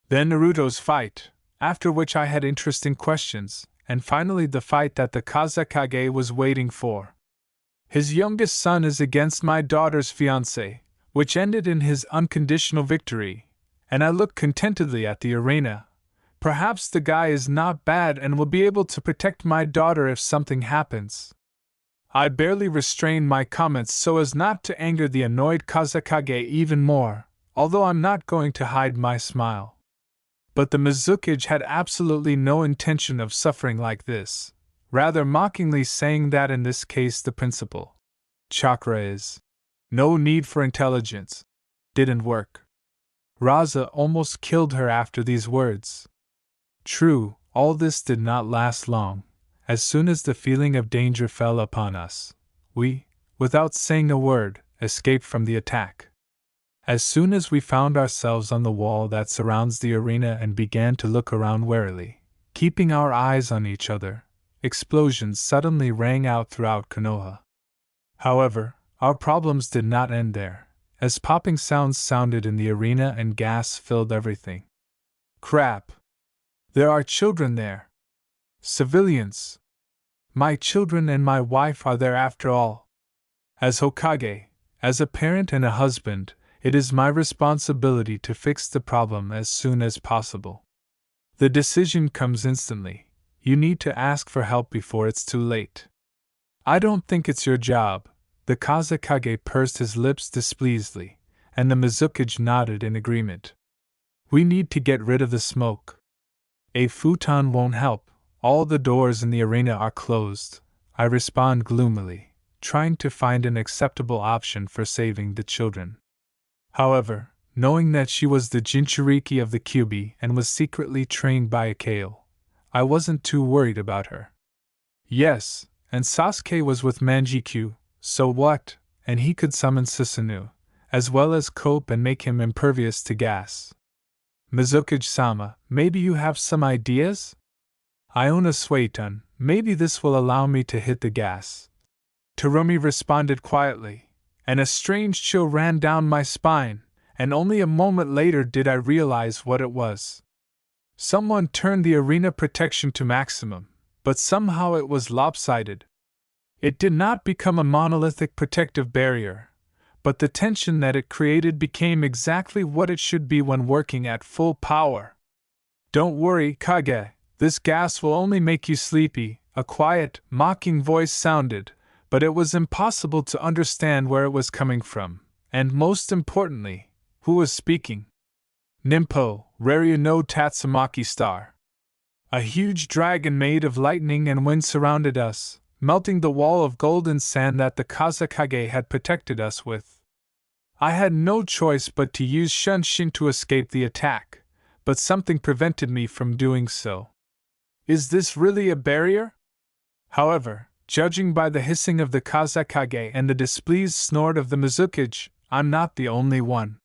Then Naruto's fight, after which I had interesting questions, and finally the fight that the Kazekage was waiting for. His youngest son is against my daughter's fiancé, which ended in his unconditional victory, and I look contentedly at the arena. Perhaps the guy is not bad and will be able to protect my daughter if something happens. I barely restrained my comments so as not to anger the annoyed Kazekage even more, although I'm not going to hide my smile. But the Mitsuki had absolutely no intention of suffering like this, rather mockingly saying that in this case the principle, chakra is no need for intelligence, didn't work. Raza almost killed her after these words. True, all this did not last long. As soon as the feeling of danger fell upon us, we, without saying a word, escaped from the attack. As soon as we found ourselves on the wall that surrounds the arena and began to look around warily, keeping our eyes on each other, explosions suddenly rang out throughout Konoha. However, our problems did not end there, as popping sounds sounded in the arena and gas filled everything. Crap! There are children there! Civilians! My children and my wife are there after all. As Hokage, as a parent and a husband, it is my responsibility to fix the problem as soon as possible. The decision comes instantly. You need to ask for help before it's too late. I don't think it's your job. The Kazekage pursed his lips displeasedly, and the Mitsuki nodded in agreement. We need to get rid of the smoke. A futon won't help. All the doors in the arena are closed, I respond gloomily, trying to find an acceptable option for saving the children. However, knowing that she was the Jinchuriki of the Kyuubi and was secretly trained by Akeo, I wasn't too worried about her. Yes, and Sasuke was with Mangekyo, so what, and he could summon Susano, as well as cope and make him impervious to gas. Mitsuki-sama, maybe you have some ideas? Iona Sueton, maybe this will allow me to hit the gas. Terumi responded quietly, and a strange chill ran down my spine, and only a moment later did I realize what it was. Someone turned the arena protection to maximum, but somehow it was lopsided. It did not become a monolithic protective barrier, but the tension that it created became exactly what it should be when working at full power. Don't worry, Kage, this gas will only make you sleepy, a quiet, mocking voice sounded, but it was impossible to understand where it was coming from, and most importantly, who was speaking. Nimpo, Raryu no Tatsumaki Star. A huge dragon made of lightning and wind surrounded us, melting the wall of golden sand that the Kazakage had protected us with. I had no choice but to use Shunshin to escape the attack, but something prevented me from doing so. Is this really a barrier? However, judging by the hissing of the Kazakage and the displeased snort of the Mizukage, I'm not the only one.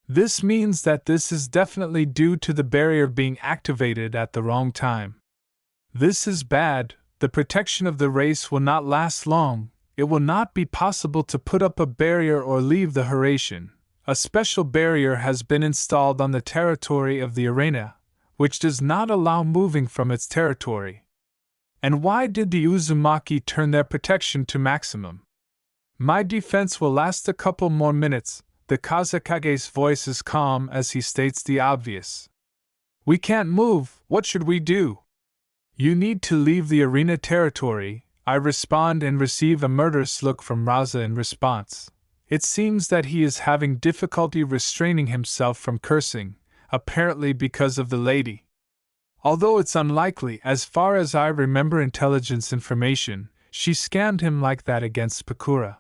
This means that this is definitely due to the barrier being activated at the wrong time. This is bad. The protection of the race will not last long. It will not be possible to put up a barrier or leave the Haration. A special barrier has been installed on the territory of the arena, which does not allow moving from its territory. And why did the Uzumaki turn their protection to maximum? My defense will last a couple more minutes. The Kazakage's voice is calm as he states the obvious. We can't move. What should we do? You need to leave the arena territory, I respond and receive a murderous look from Raza in response. It seems that he is having difficulty restraining himself from cursing, apparently because of the lady. Although it's unlikely, as far as I remember intelligence information, she scammed him like that against Pakura.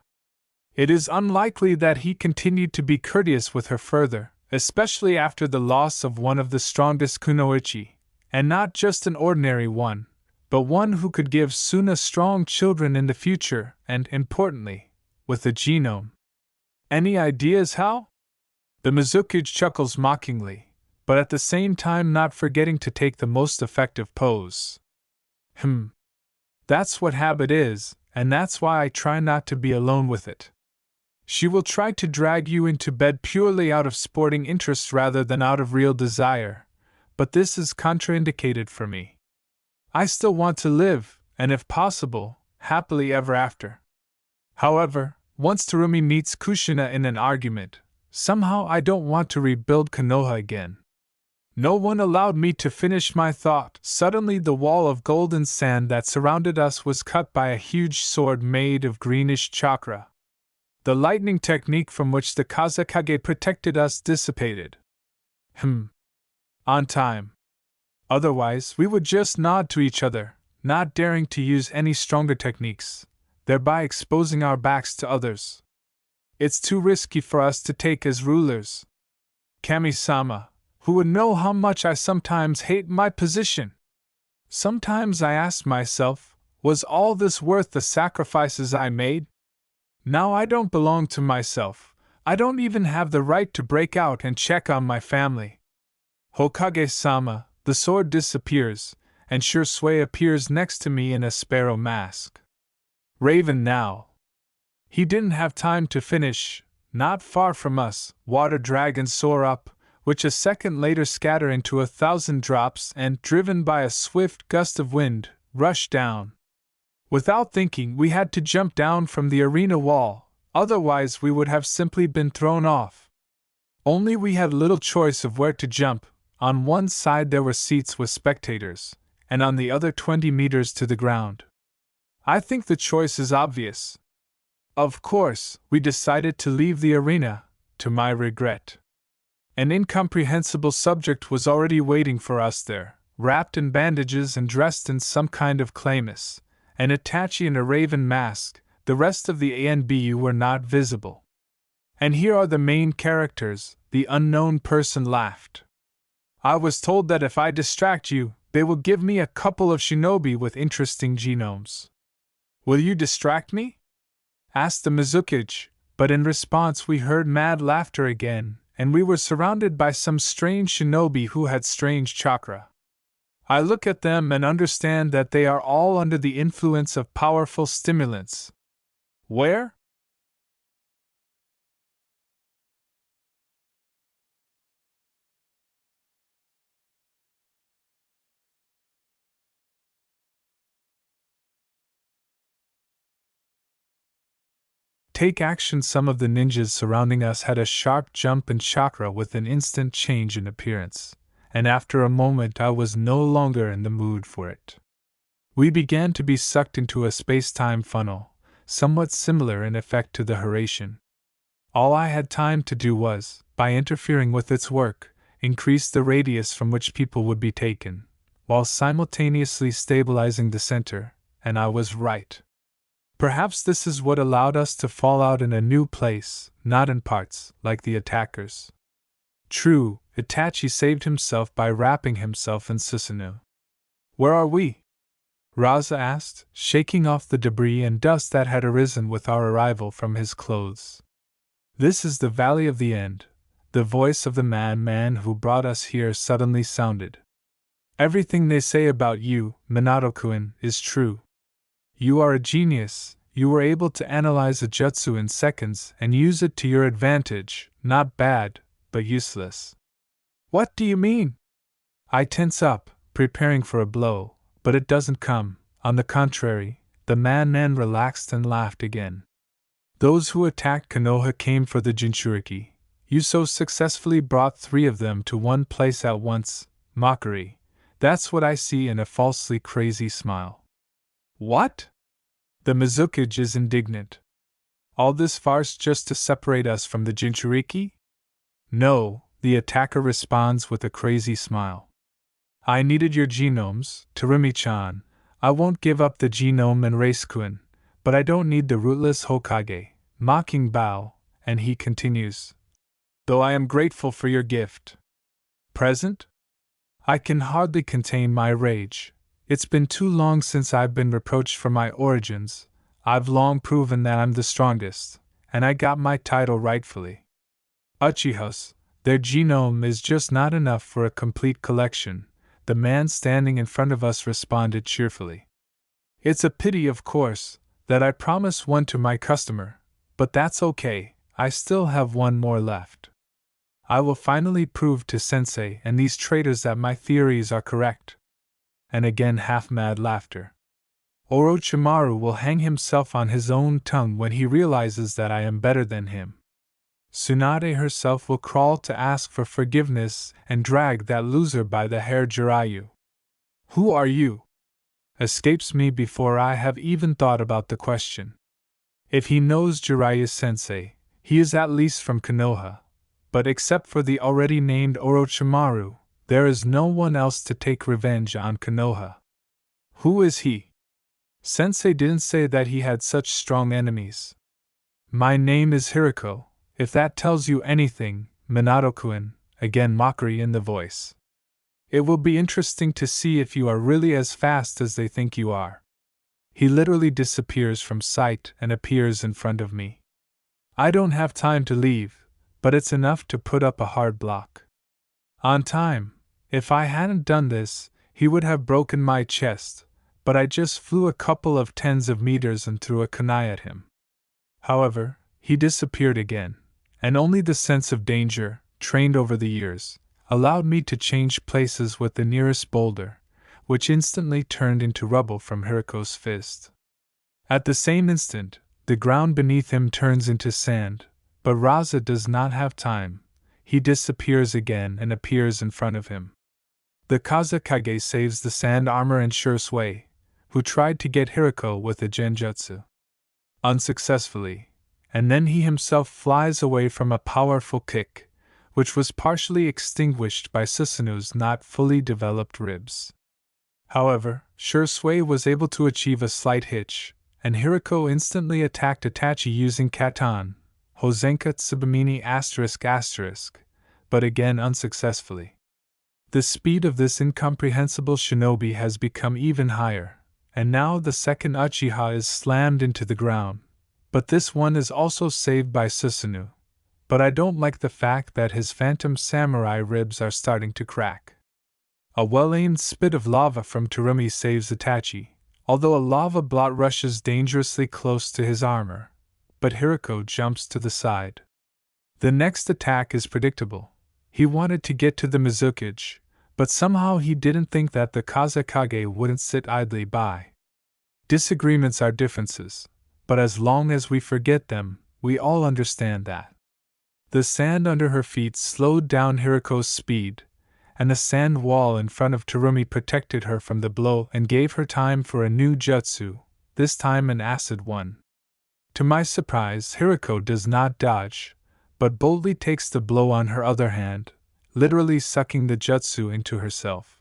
It is unlikely that he continued to be courteous with her further, especially after the loss of one of the strongest kunoichi. And not just an ordinary one, but one who could give Suna strong children in the future and, importantly, with a genome. Any ideas how? The Mizukage chuckles mockingly, but at the same time not forgetting to take the most effective pose. That's what habit is, and that's why I try not to be alone with it. She will try to drag you into bed purely out of sporting interest rather than out of real desire. But this is contraindicated for me. I still want to live, and if possible, happily ever after. However, once Terumi meets Kushina in an argument, somehow I don't want to rebuild Konoha again. No one allowed me to finish my thought. Suddenly the wall of golden sand that surrounded us was cut by a huge sword made of greenish chakra. The lightning technique from which the Kazakage protected us dissipated. On time. Otherwise, we would just nod to each other, not daring to use any stronger techniques, thereby exposing our backs to others. It's too risky for us to take as rulers. Kami-sama, who would know how much I sometimes hate my position? Sometimes I ask myself, was all this worth the sacrifices I made? Now I don't belong to myself. I don't even have the right to break out and check on my family. Hokage-sama, the sword disappears, and Shursui appears next to me in a sparrow mask. Raven now. He didn't have time to finish. Not far from us, water dragons soar up, which a second later scatter into 1,000 drops and, driven by a swift gust of wind, rush down. Without thinking, we had to jump down from the arena wall, otherwise we would have simply been thrown off. Only we had little choice of where to jump. On one side there were seats with spectators, and on the other 20 meters to the ground. I think the choice is obvious. Of course, we decided to leave the arena, to my regret. An incomprehensible subject was already waiting for us there, wrapped in bandages and dressed in some kind of chlamys, an Itachi in a raven mask. The rest of the ANBU were not visible. And here are the main characters, the unknown person laughed. I was told that if I distract you, they will give me a couple of shinobi with interesting genomes. Will you distract me? Asked the Mizukage, but in response we heard mad laughter again, and we were surrounded by some strange shinobi who had strange chakra. I look at them and understand that they are all under the influence of powerful stimulants. Where? Take action. Some of the ninjas surrounding us had a sharp jump in chakra with an instant change in appearance, and after a moment I was no longer in the mood for it. We began to be sucked into a space-time funnel, somewhat similar in effect to the Hiraishin. All I had time to do was, by interfering with its work, increase the radius from which people would be taken, while simultaneously stabilizing the center, and I was right. Perhaps this is what allowed us to fall out in a new place, not in parts, like the attackers. True, Itachi saved himself by wrapping himself in susano. Where are we? Raza asked, shaking off the debris and dust that had arisen with our arrival from his clothes. This is the Valley of the End. The voice of the man who brought us here suddenly sounded. Everything they say about you, Minato-kun, is true. You are a genius. You were able to analyze a jutsu in seconds and use it to your advantage. Not bad, but useless. What do you mean? I tense up, preparing for a blow, but it doesn't come. On the contrary, the man relaxed and laughed again. Those who attacked Konoha came for the Jinchuriki. You so successfully brought 3 of them to one place at once. Mockery. That's what I see in a falsely crazy smile. What? The Mizukage is indignant. All this farce just to separate us from the Jinchuriki? No, the attacker responds with a crazy smile. I needed your genomes, Terumi-chan. I won't give up the genome and race-kun, but I don't need the rootless Hokage. Mocking bow, and he continues. Though I am grateful for your gift. Present? I can hardly contain my rage. It's been too long since I've been reproached for my origins. I've long proven that I'm the strongest, and I got my title rightfully. Uchihas, their genome is just not enough for a complete collection, the man standing in front of us responded cheerfully. It's a pity, of course, that I promised one to my customer, but that's okay, I still have one more left. I will finally prove to Sensei and these traitors that my theories are correct. And again half-mad laughter. Orochimaru will hang himself on his own tongue when he realizes that I am better than him. Tsunade herself will crawl to ask for forgiveness and drag that loser by the hair. Jiraiya. Who are you? Escapes me before I have even thought about the question. If he knows Jiraiya-sensei, he is at least from Konoha, but except for the already named Orochimaru, there is no one else to take revenge on Konoha. Who is he? Sensei didn't say that he had such strong enemies. My name is Hiriko, if that tells you anything, Minato-kun, again mockery in the voice. It will be interesting to see if you are really as fast as they think you are. He literally disappears from sight and appears in front of me. I don't have time to leave, but it's enough to put up a hard block. On time. If I hadn't done this, he would have broken my chest, but I just flew a couple of tens of meters and threw a kunai at him. However, he disappeared again, and only the sense of danger, trained over the years, allowed me to change places with the nearest boulder, which instantly turned into rubble from Hiriko's fist. At the same instant, the ground beneath him turns into sand, but Raza does not have time. He disappears again and appears in front of him. The Kazekage saves the sand armor and Shursui, who tried to get Hiriko with a genjutsu. Unsuccessfully, and then he himself flies away from a powerful kick, which was partially extinguished by Susanu's not fully developed ribs. However, Shursui was able to achieve a slight hitch, and Hiriko instantly attacked Itachi using Katan, Hozenka Tsubamini ***, but again unsuccessfully. The speed of this incomprehensible shinobi has become even higher, and now the second Uchiha is slammed into the ground, but this one is also saved by Susano. but I don't like the fact that his phantom samurai ribs are starting to crack. A well-aimed spit of lava from Terumi saves Itachi, although a lava blot rushes dangerously close to his armor, but Hiriko jumps to the side. The next attack is predictable. He wanted to get to the Mizukage, but somehow he didn't think that the Kazekage wouldn't sit idly by. Disagreements are differences, but as long as we forget them, we all understand that. The sand under her feet slowed down Hiriko's speed, and the sand wall in front of Terumi protected her from the blow and gave her time for a new jutsu, this time an acid one. To my surprise, Hiriko does not dodge, but boldly takes the blow on her other hand, literally sucking the jutsu into herself.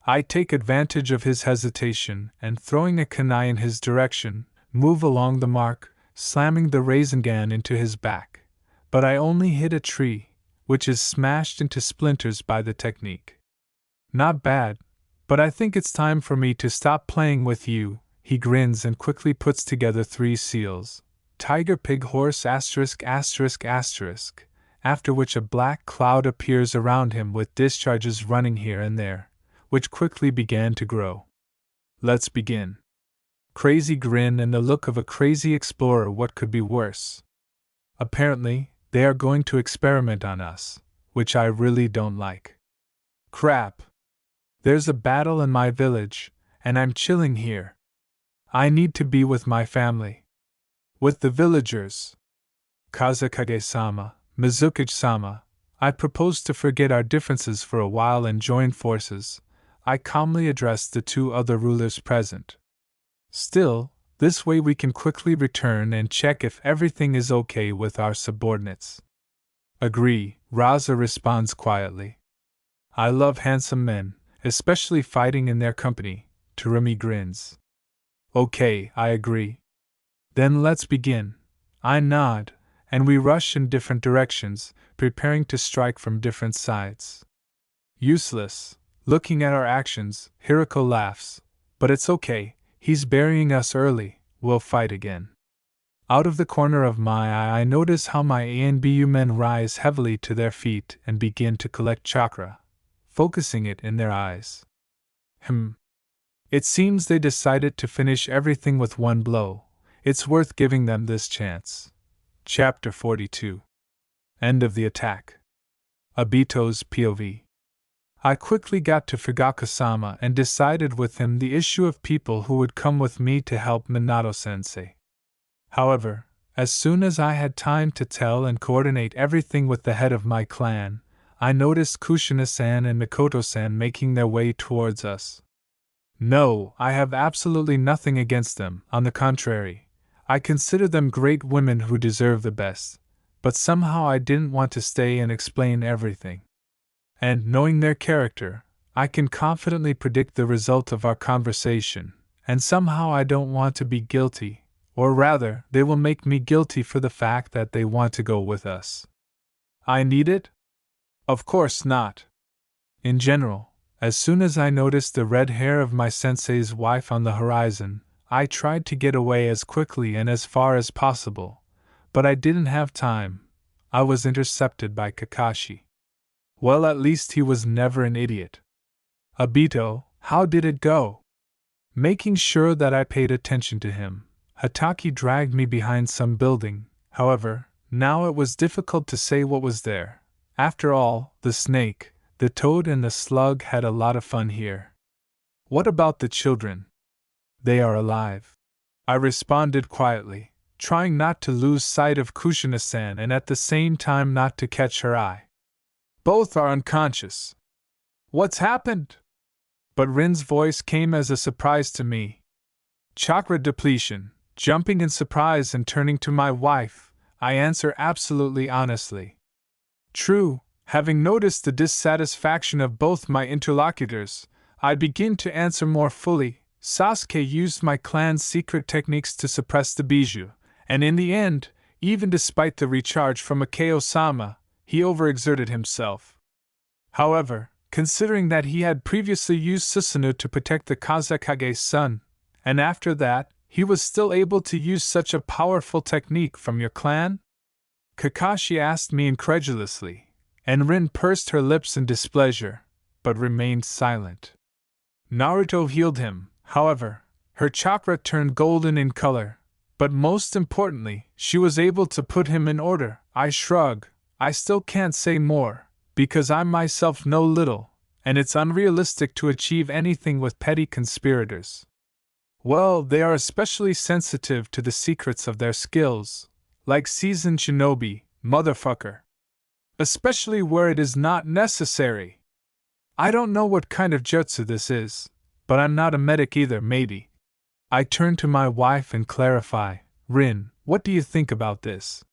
I take advantage of his hesitation and, throwing a kunai in his direction, move along the mark, slamming the rinnegan into his back. But I only hit a tree, which is smashed into splinters by the technique. Not bad, but I think it's time for me to stop playing with you. He grins and quickly puts together 3 seals: tiger, pig, horse, *****, after which a black cloud appears around him with discharges running here and there, which quickly began to grow. Let's begin. Crazy grin and the look of a crazy explorer. What could be worse? Apparently, they are going to experiment on us, which I really don't like. Crap! There's a battle in my village, and I'm chilling here. I need to be with my family. With the villagers. Kazekage-sama, Mizukage-sama, I propose to forget our differences for a while and join forces. I calmly addressed the 2 other rulers present. Still, this way we can quickly return and check if everything is okay with our subordinates. Agree, Raza responds quietly. I love handsome men, especially fighting in their company. Terumi grins. Okay, I agree. Then let's begin. I nod, and we rush in different directions, preparing to strike from different sides. Useless. Looking at our actions, Hiriko laughs. But it's okay, he's burying us early, we'll fight again. Out of the corner of my eye I notice how my A and BU men rise heavily to their feet and begin to collect chakra, focusing it in their eyes. It seems they decided to finish everything with one blow. It's worth giving them this chance. Chapter 42. End of the attack. Obito's POV. I quickly got to Fugaku-sama and decided with him the issue of people who would come with me to help Minato-sensei. However, as soon as I had time to tell and coordinate everything with the head of my clan, I noticed Kushina-san and Mikoto-san making their way towards us. No, I have absolutely nothing against them, on the contrary. I consider them great women who deserve the best, but somehow I didn't want to stay and explain everything. And, knowing their character, I can confidently predict the result of our conversation, and somehow I don't want to be guilty, or rather, they will make me guilty for the fact that they want to go with us. I need it? Of course not. In general, as soon as I noticed the red hair of my sensei's wife on the horizon, I tried to get away as quickly and as far as possible, but I didn't have time. I was intercepted by Kakashi. Well, at least he was never an idiot. Obito, how did it go? Making sure that I paid attention to him, Hatake dragged me behind some building. However, now it was difficult to say what was there. After all, the snake, the toad and the slug had a lot of fun here. What about the children? They are alive. I responded quietly, trying not to lose sight of Kushina-san and at the same time not to catch her eye. Both are unconscious. What's happened? But Rin's voice came as a surprise to me. Chakra depletion. Jumping in surprise and turning to my wife, I answer absolutely honestly. True, having noticed the dissatisfaction of both my interlocutors, I begin to answer more fully. Sasuke used my clan's secret techniques to suppress the bijou, and in the end, even despite the recharge from Akeo-sama, he overexerted himself. However, considering that he had previously used Susano to protect the Kazekage's son, and after that, he was still able to use such a powerful technique from your clan? Kakashi asked me incredulously, and Rin pursed her lips in displeasure, but remained silent. Naruto healed him, however. Her chakra turned golden in color, but most importantly, she was able to put him in order. I shrug. I still can't say more, because I myself know little, and it's unrealistic to achieve anything with petty conspirators. Well, they are especially sensitive to the secrets of their skills, like seasoned shinobi, motherfucker. Especially where it is not necessary. I don't know what kind of jutsu this is, but I'm not a medic either, maybe. I turn to my wife and clarify, Rin, what do you think about this?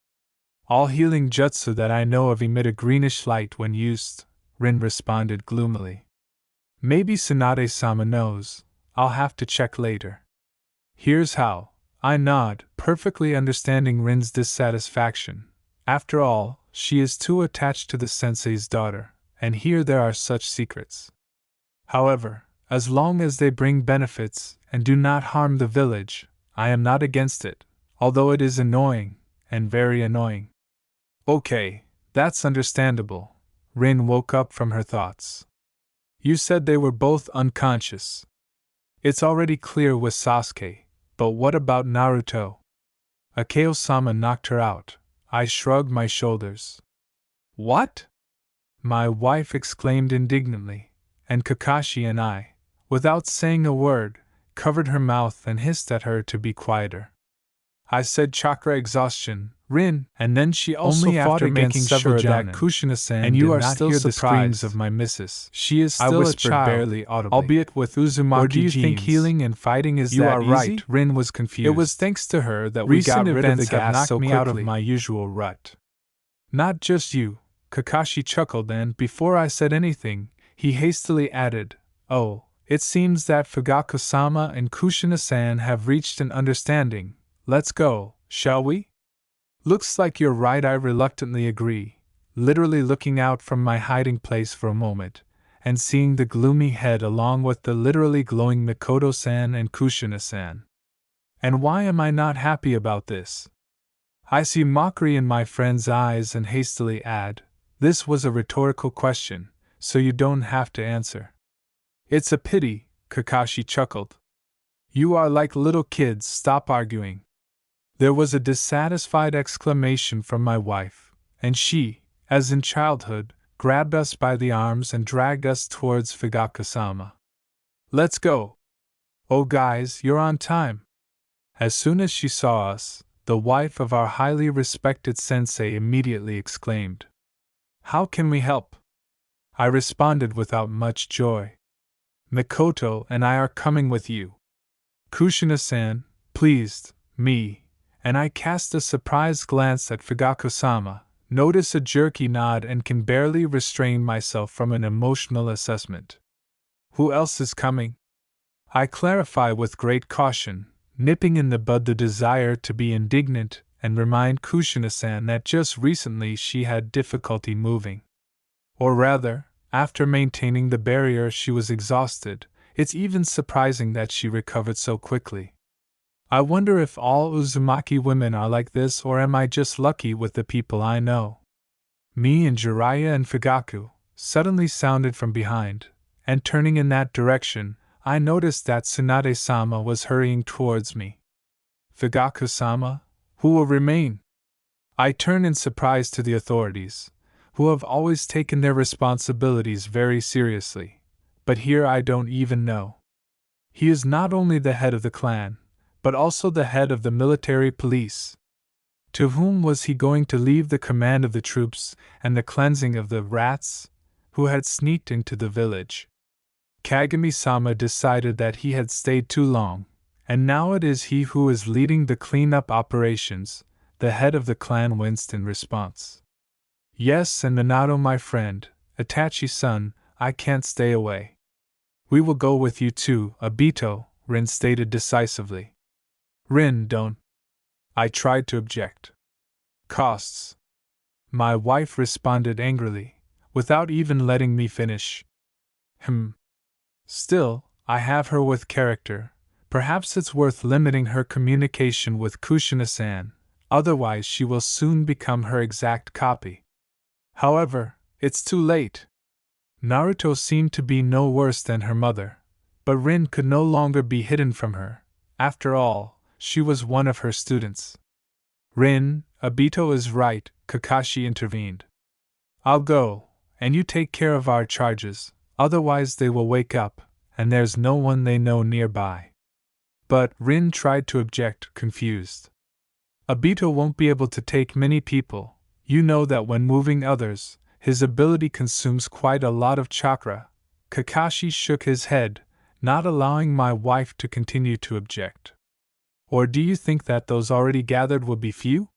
All healing jutsu that I know of emit a greenish light when used, Rin responded gloomily. Maybe Tsunade-sama knows, I'll have to check later. Here's how, I nod, perfectly understanding Rin's dissatisfaction. After all, she is too attached to the sensei's daughter, and here there are such secrets. However, as long as they bring benefits and do not harm the village, I am not against it, although it is annoying, and very annoying. Okay, that's understandable. Rin woke up from her thoughts. You said they were both unconscious. It's already clear with Sasuke, but what about Naruto? Akeo-sama knocked her out. I shrugged my shoulders. What? My wife exclaimed indignantly, and Kakashi and I, without saying a word, covered her mouth and hissed at her to be quieter. I said chakra exhaustion, Rin, and then she also Only fought after against making several sure that jounin, Kushina-san and you did are not still hear the surprised screams of my missus. She is I still a whispered child, barely audibly. albeit with Uzumaki Or do you genes. think healing and fighting is You that are easy? right, Rin was confused. It was thanks to her that Recent we got rid of the events have gas knocked so me quickly. out of my usual rut. Not just you, Kakashi chuckled, and before I said anything, he hastily added, Oh, it seems that Fugaku-sama and Kushina-san have reached an understanding. Let's go, shall we? Looks like you're right, I reluctantly agree, literally looking out from my hiding place for a moment, and seeing the gloomy head along with the literally glowing Mikoto-san and Kushina-san. And why am I not happy about this? I see mockery in my friend's eyes and hastily add, This was a rhetorical question, so you don't have to answer. It's a pity, Kakashi chuckled. You are like little kids, stop arguing. There was a dissatisfied exclamation from my wife, and she, as in childhood, grabbed us by the arms and dragged us towards Fugaku-sama. Let's go. Oh guys, you're on time. As soon as she saw us, the wife of our highly respected sensei immediately exclaimed, How can we help? I responded without much joy. Mikoto and I are coming with you. Kushina-san pleased me, and I cast a surprised glance at Fugaku-sama, notice a jerky nod, and can barely restrain myself from an emotional assessment. Who else is coming? I clarify with great caution, nipping in the bud the desire to be indignant and remind Kushina-san that just recently she had difficulty moving. Or rather, after maintaining the barrier she was exhausted. It's even surprising that she recovered so quickly. I wonder if all Uzumaki women are like this, or am I just lucky with the people I know? Me and Jiraiya and Fugaku suddenly sounded from behind, and turning in that direction, I noticed that Tsunade-sama was hurrying towards me. Fugaku-sama, who will remain? I turn in surprise to the authorities, who have always taken their responsibilities very seriously, but here I don't even know. He is not only the head of the clan, but also the head of the military police. To whom was he going to leave the command of the troops and the cleansing of the rats who had sneaked into the village? Kagami-sama decided that he had stayed too long, and now it is he who is leading the cleanup operations. The head of the clan winced in response. Yes, and Minato, my friend, Itachi-san, I can't stay away. We will go with you too, Obito, Rin stated decisively. Rin, don't. I tried to object. Costs. My wife responded angrily, without even letting me finish. Still, I have her with character. Perhaps it's worth limiting her communication with Kushina-san. otherwise she will soon become her exact copy. However, it's too late. Naruto seemed to be no worse than her mother, but Rin could no longer be hidden from her. After all, she was one of her students. Rin, Obito is right, Kakashi intervened. I'll go, and you take care of our charges, otherwise they will wake up, and there's no one they know nearby. But Rin tried to object, confused. Obito won't be able to take many people. You know that when moving others, his ability consumes quite a lot of chakra. Kakashi shook his head, not allowing my wife to continue to object. Or do you think that those already gathered will be few?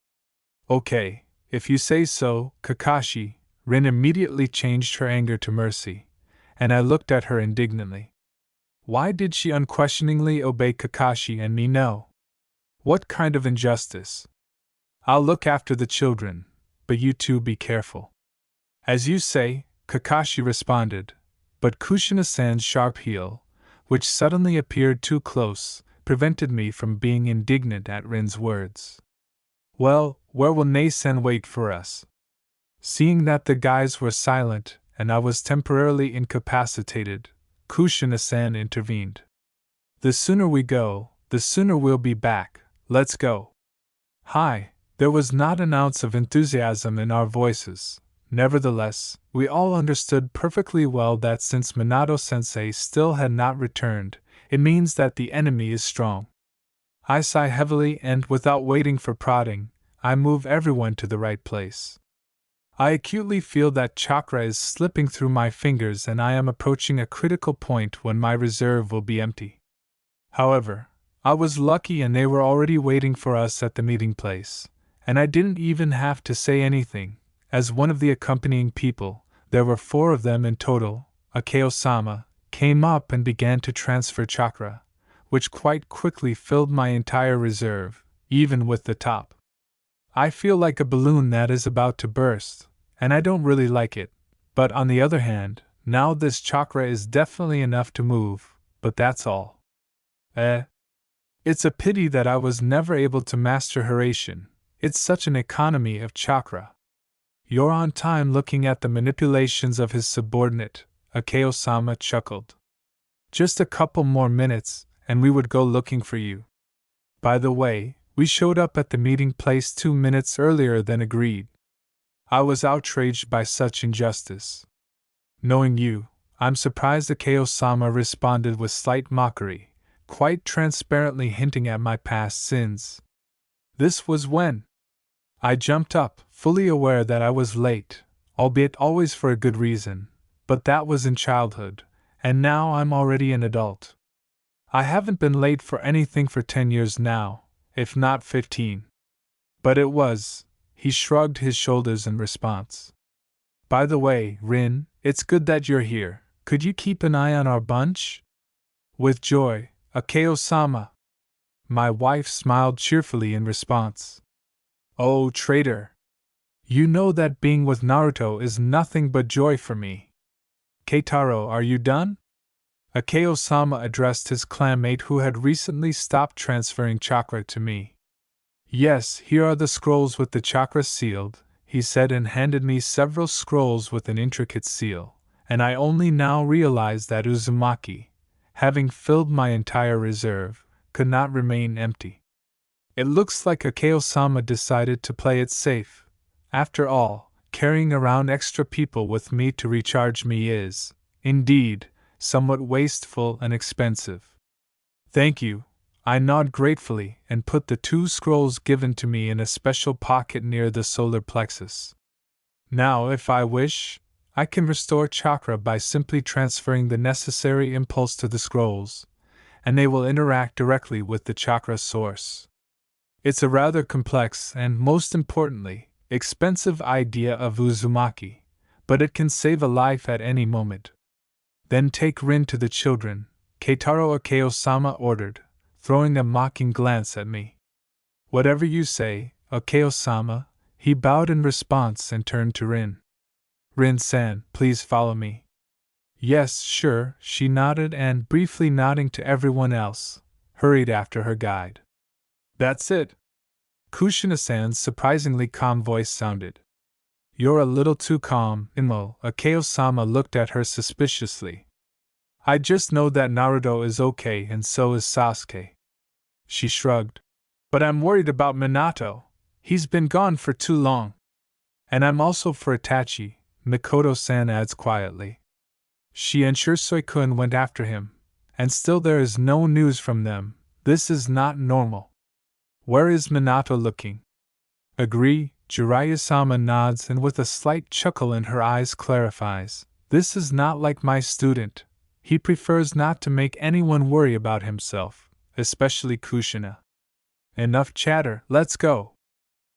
Okay, if you say so, Kakashi. Rin immediately changed her anger to mercy, and I looked at her indignantly. Why did she unquestioningly obey Kakashi and me no? What kind of injustice? I'll look after the children, but you two be careful. As you say, Kakashi responded, but Kushina-san's sharp heel, which suddenly appeared too close, prevented me from being indignant at Rin's words. Well, where will Nei-san wait for us? Seeing that the guys were silent and I was temporarily incapacitated, Kushina-san intervened. The sooner we go, the sooner we'll be back. Let's go. Hi, there was not an ounce of enthusiasm in our voices. Nevertheless, we all understood perfectly well that since Minato-sensei still had not returned, it means that the enemy is strong. I sigh heavily and, without waiting for prodding, I move everyone to the right place. I acutely feel that chakra is slipping through my fingers and I am approaching a critical point when my reserve will be empty. However, I was lucky and they were already waiting for us at the meeting place, and I didn't even have to say anything. As one of the accompanying people, there were 4 of them in total, Akeo-sama, came up and began to transfer chakra, which quite quickly filled my entire reserve, even with the top. I feel like a balloon that is about to burst, and I don't really like it, but on the other hand, now this chakra is definitely enough to move, but that's all. It's a pity that I was never able to master Hiraishin. It's such an economy of chakra. You're on time looking at the manipulations of his subordinate, Akeo-sama chuckled. Just a couple more minutes, and we would go looking for you. By the way, we showed up at the meeting place 2 minutes earlier than agreed. I was outraged by such injustice. Knowing you, I'm surprised Akeo-sama responded with slight mockery, quite transparently hinting at my past sins. This was when I jumped up, fully aware that I was late, albeit always for a good reason, but that was in childhood, and now I'm already an adult. I haven't been late for anything for 10 years now, if not 15. But it was, he shrugged his shoulders in response. By the way, Rin, it's good that you're here. Could you keep an eye on our bunch? With joy, Akeo-sama. My wife smiled cheerfully in response. Oh, traitor. You know that being with Naruto is nothing but joy for me. Keitaro, are you done? Akeo-sama addressed his clanmate who had recently stopped transferring chakra to me. Yes, here are the scrolls with the chakra sealed, he said and handed me several scrolls with an intricate seal, and I only now realized that Uzumaki, having filled my entire reserve, could not remain empty. It looks like Akeo-sama decided to play it safe. After all, carrying around extra people with me to recharge me is, indeed, somewhat wasteful and expensive. Thank you, I nod gratefully and put the 2 scrolls given to me in a special pocket near the solar plexus. Now, if I wish, I can restore chakra by simply transferring the necessary impulse to the scrolls, and they will interact directly with the chakra source. It's a rather complex and, most importantly, expensive idea of Uzumaki, but it can save a life at any moment. Then take Rin to the children, Keitaro, Akeo-sama ordered, throwing a mocking glance at me. Whatever you say, Akeo-sama, he bowed in response and turned to Rin. Rin-san, please follow me. Yes, sure, she nodded and, briefly nodding to everyone else, hurried after her guide. That's it. Kushina-san's surprisingly calm voice sounded. You're a little too calm, Imo. Akeo-sama looked at her suspiciously. I just know that Naruto is okay and so is Sasuke. She shrugged. But I'm worried about Minato. He's been gone for too long. And I'm also for Itachi, Mikoto-san adds quietly. She and Shursoi-kun went after him, and still there is no news from them. This is not normal. Where is Minato looking? Agree, Jiraiya-sama nods and with a slight chuckle in her eyes clarifies. This is not like my student. He prefers not to make anyone worry about himself, especially Kushina. Enough chatter, let's go.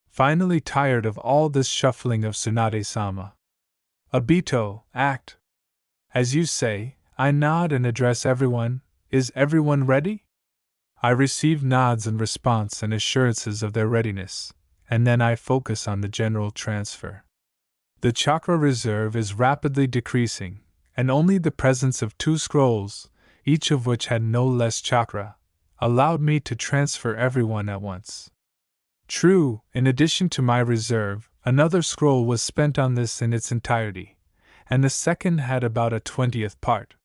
Finally tired of all this shuffling of Tsunade-sama. Obito, act. As you say, I nod and address everyone. Is everyone ready? I receive nods in response and assurances of their readiness, and then I focus on the general transfer. The chakra reserve is rapidly decreasing, and only the presence of 2 scrolls, each of which had no less chakra, allowed me to transfer everyone at once. True, in addition to my reserve, another scroll was spent on this in its entirety, and the second had about a 20th part.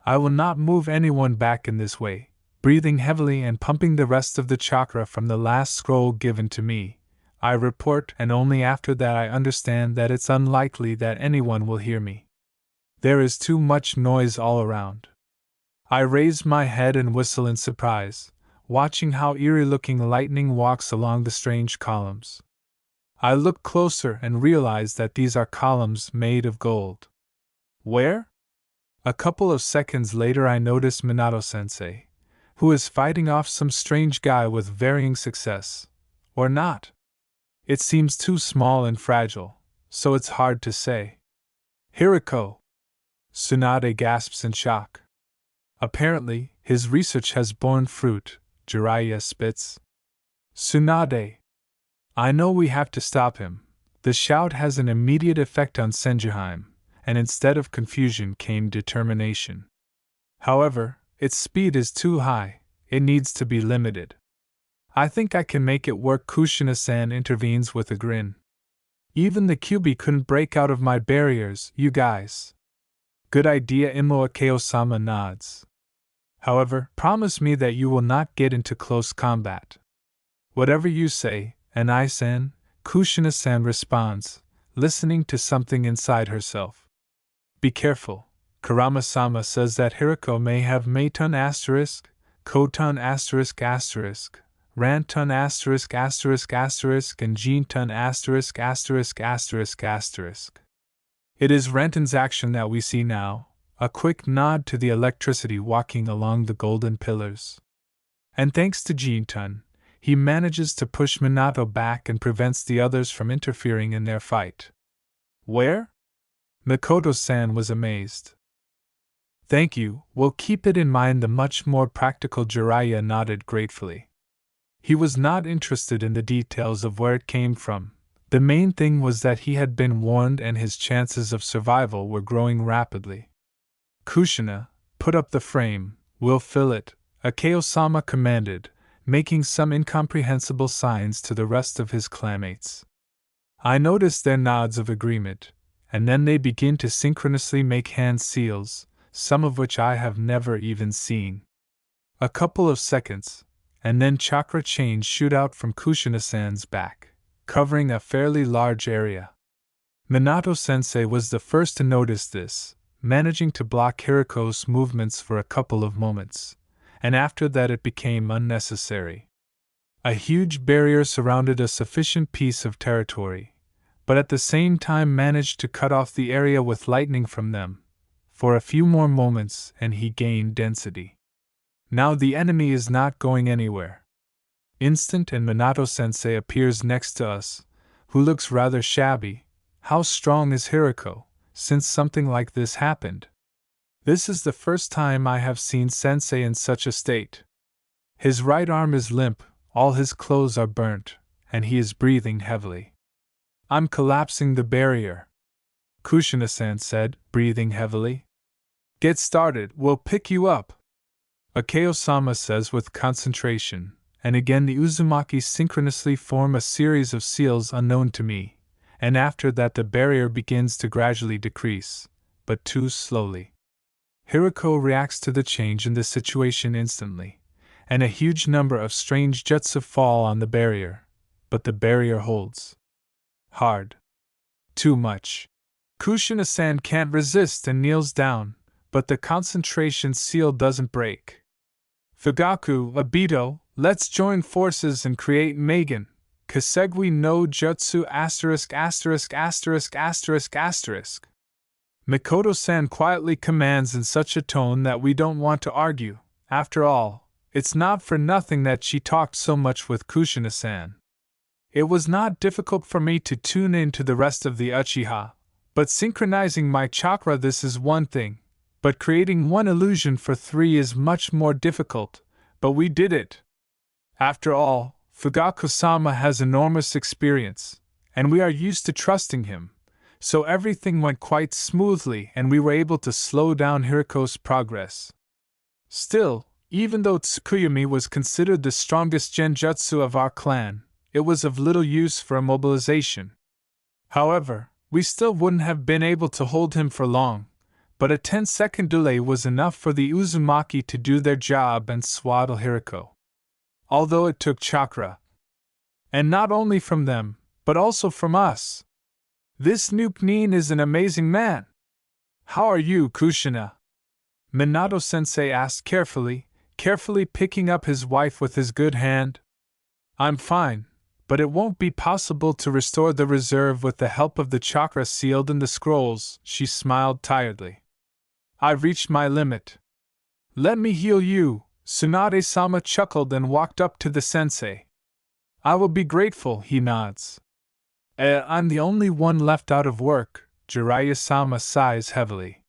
I will not move anyone back in this way, breathing heavily and pumping the rest of the chakra from the last scroll given to me. I report, and only after that I understand that it's unlikely that anyone will hear me. There is too much noise all around. I raise my head and whistle in surprise, watching how eerie-looking lightning walks along the strange columns. I look closer and realize that these are columns made of gold. Where? A couple of seconds later I notice Minato-sensei, who is fighting off some strange guy with varying success. Or not. It seems too small and fragile, so it's hard to say. Hiriko! Tsunade gasps in shock. Apparently, his research has borne fruit, Jiraiya spits. Tsunade! I know we have to stop him. The shout has an immediate effect on Senjuheim, and instead of confusion came determination. However, its speed is too high, it needs to be limited. I think I can make it work. Kushina-san intervenes with a grin. Even the Kyuubi couldn't break out of my barriers, you guys. Good idea, Imo. Akeo-sama nods. However, promise me that you will not get into close combat. Whatever you say, Anai-san, Kushina-san responds, listening to something inside herself. Be careful. Kurama-sama says that Hiriko may have Meitun asterisk, Kotun asterisk asterisk, Rantun asterisk asterisk asterisk, and Jintun asterisk asterisk asterisk asterisk. It is Renton's action that we see now, a quick nod to the electricity walking along the golden pillars. And thanks to Jintun, he manages to push Minato back and prevents the others from interfering in their fight. Where? Mikoto-san was amazed. Thank you, we'll keep it in mind. The much more practical Jiraiya nodded gratefully. He was not interested in the details of where it came from. The main thing was that he had been warned and his chances of survival were growing rapidly. Kushina, put up the frame, we'll fill it, Akeo-sama commanded, making some incomprehensible signs to the rest of his clanmates. I noticed their nods of agreement, and then they begin to synchronously make hand seals, some of which I have never even seen. A couple of seconds, and then chakra chains shoot out from Kushina-san's back, covering a fairly large area. Minato-sensei was the first to notice this, managing to block Hiriko's movements for a couple of moments, and after that it became unnecessary. A huge barrier surrounded a sufficient piece of territory, but at the same time managed to cut off the area with lightning from them. For a few more moments and he gained density. Now the enemy is not going anywhere. Instant and Minato-sensei appears next to us, who looks rather shabby. How strong is Hiriko, since something like this happened? This is the first time I have seen sensei in such a state. His right arm is limp, all his clothes are burnt, and he is breathing heavily. I'm collapsing the barrier, Kushina-san said, breathing heavily. Get started, we'll pick you up, Akeo-sama says with concentration, and again the Uzumaki synchronously form a series of seals unknown to me, and after that the barrier begins to gradually decrease, but too slowly. Hirako reacts to the change in the situation instantly, and a huge number of strange jutsu fall on the barrier, but the barrier holds. Hard. Too much. Kushina-san can't resist and kneels down, but the concentration seal doesn't break. Fugaku, Tobito, let's join forces and create Megan, Kasegui no Jutsu *********. Mikoto-san quietly commands in such a tone that we don't want to argue. After all, it's not for nothing that she talked so much with Kushina-san. It was not difficult for me to tune in to the rest of the Uchiha, but synchronizing my chakra this is one thing, but creating one illusion for 3 is much more difficult, but we did it. After all, Fugaku-sama has enormous experience, and we are used to trusting him, so everything went quite smoothly and we were able to slow down Hirako's progress. Still, even though Tsukuyumi was considered the strongest genjutsu of our clan, it was of little use for immobilization. However, we still wouldn't have been able to hold him for long, but a 10-second delay was enough for the Uzumaki to do their job and swaddle Hirako. Although it took chakra. And not only from them, but also from us. This new Nin is an amazing man. How are you, Kushina? Minato-sensei asked carefully picking up his wife with his good hand. I'm fine, but it won't be possible to restore the reserve with the help of the chakra sealed in the scrolls, she smiled tiredly. I've reached my limit. Let me heal you, Tsunade-sama chuckled and walked up to the sensei. I will be grateful, he nods. I'm the only one left out of work, Jiraiya-sama sighs heavily.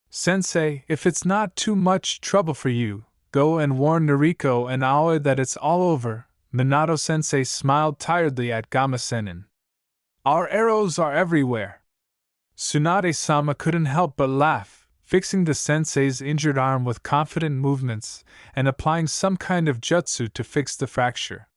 Sensei, if it's not too much trouble for you, go and warn Noriko and Aoi that it's all over. Minato-sensei smiled tiredly at Gama-senin. Our arrows are everywhere. Tsunade-sama couldn't help but laugh, fixing the sensei's injured arm with confident movements and applying some kind of jutsu to fix the fracture.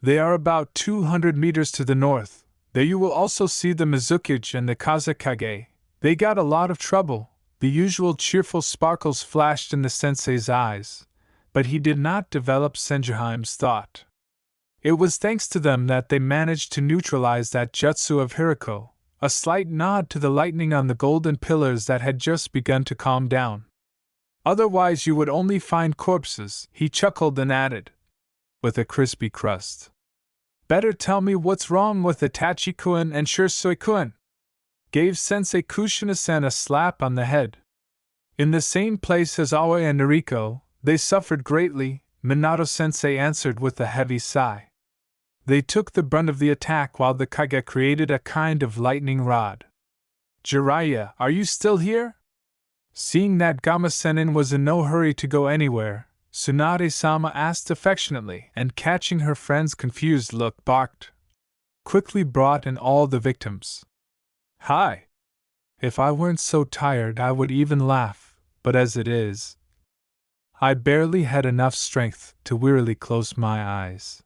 They are about 200 meters to the north. There you will also see the Mizukage and the Kazekage. They got a lot of trouble. The usual cheerful sparkles flashed in the sensei's eyes, but he did not develop Senjuheim's thought. It was thanks to them that they managed to neutralize that jutsu of Hirako, a slight nod to the lightning on the golden pillars that had just begun to calm down. Otherwise you would only find corpses, he chuckled and added, with a crispy crust. Better tell me what's wrong with Itachi-kun and Shursui-kun. Gave Sensei Kushina-san a slap on the head. In the same place as Aoi and Noriko, they suffered greatly, Minato-sensei answered with a heavy sigh. They took the brunt of the attack while the Kage created a kind of lightning rod. Jiraiya, are you still here? Seeing that Gama-senin was in no hurry to go anywhere, Tsunade-sama asked affectionately and catching her friend's confused look barked. Quickly brought in all the victims. Hi! If I weren't so tired I would even laugh, but as it is, I barely had enough strength to wearily close my eyes.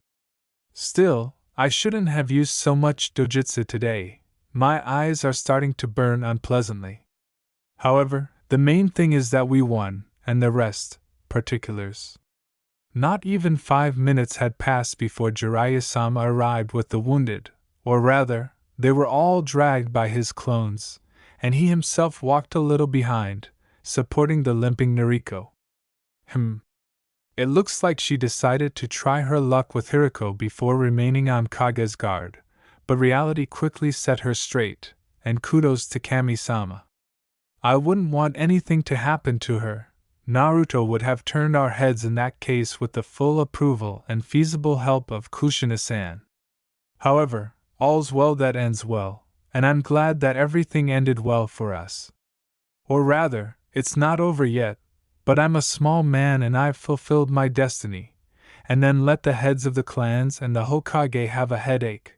Still, I shouldn't have used so much dojutsu today. My eyes are starting to burn unpleasantly. However, the main thing is that we won, and the rest, particulars. Not even 5 minutes had passed before Jiraiya-sama arrived with the wounded, or rather, they were all dragged by his clones, and he himself walked a little behind, supporting the limping Noriko. It looks like she decided to try her luck with Hirako before remaining on Kage's guard, but reality quickly set her straight, and kudos to Kami-sama. I wouldn't want anything to happen to her. Naruto would have turned our heads in that case with the full approval and feasible help of Kushina-san. However, all's well that ends well, and I'm glad that everything ended well for us. Or rather, it's not over yet, but I'm a small man and I've fulfilled my destiny, and then let the heads of the clans and the Hokage have a headache.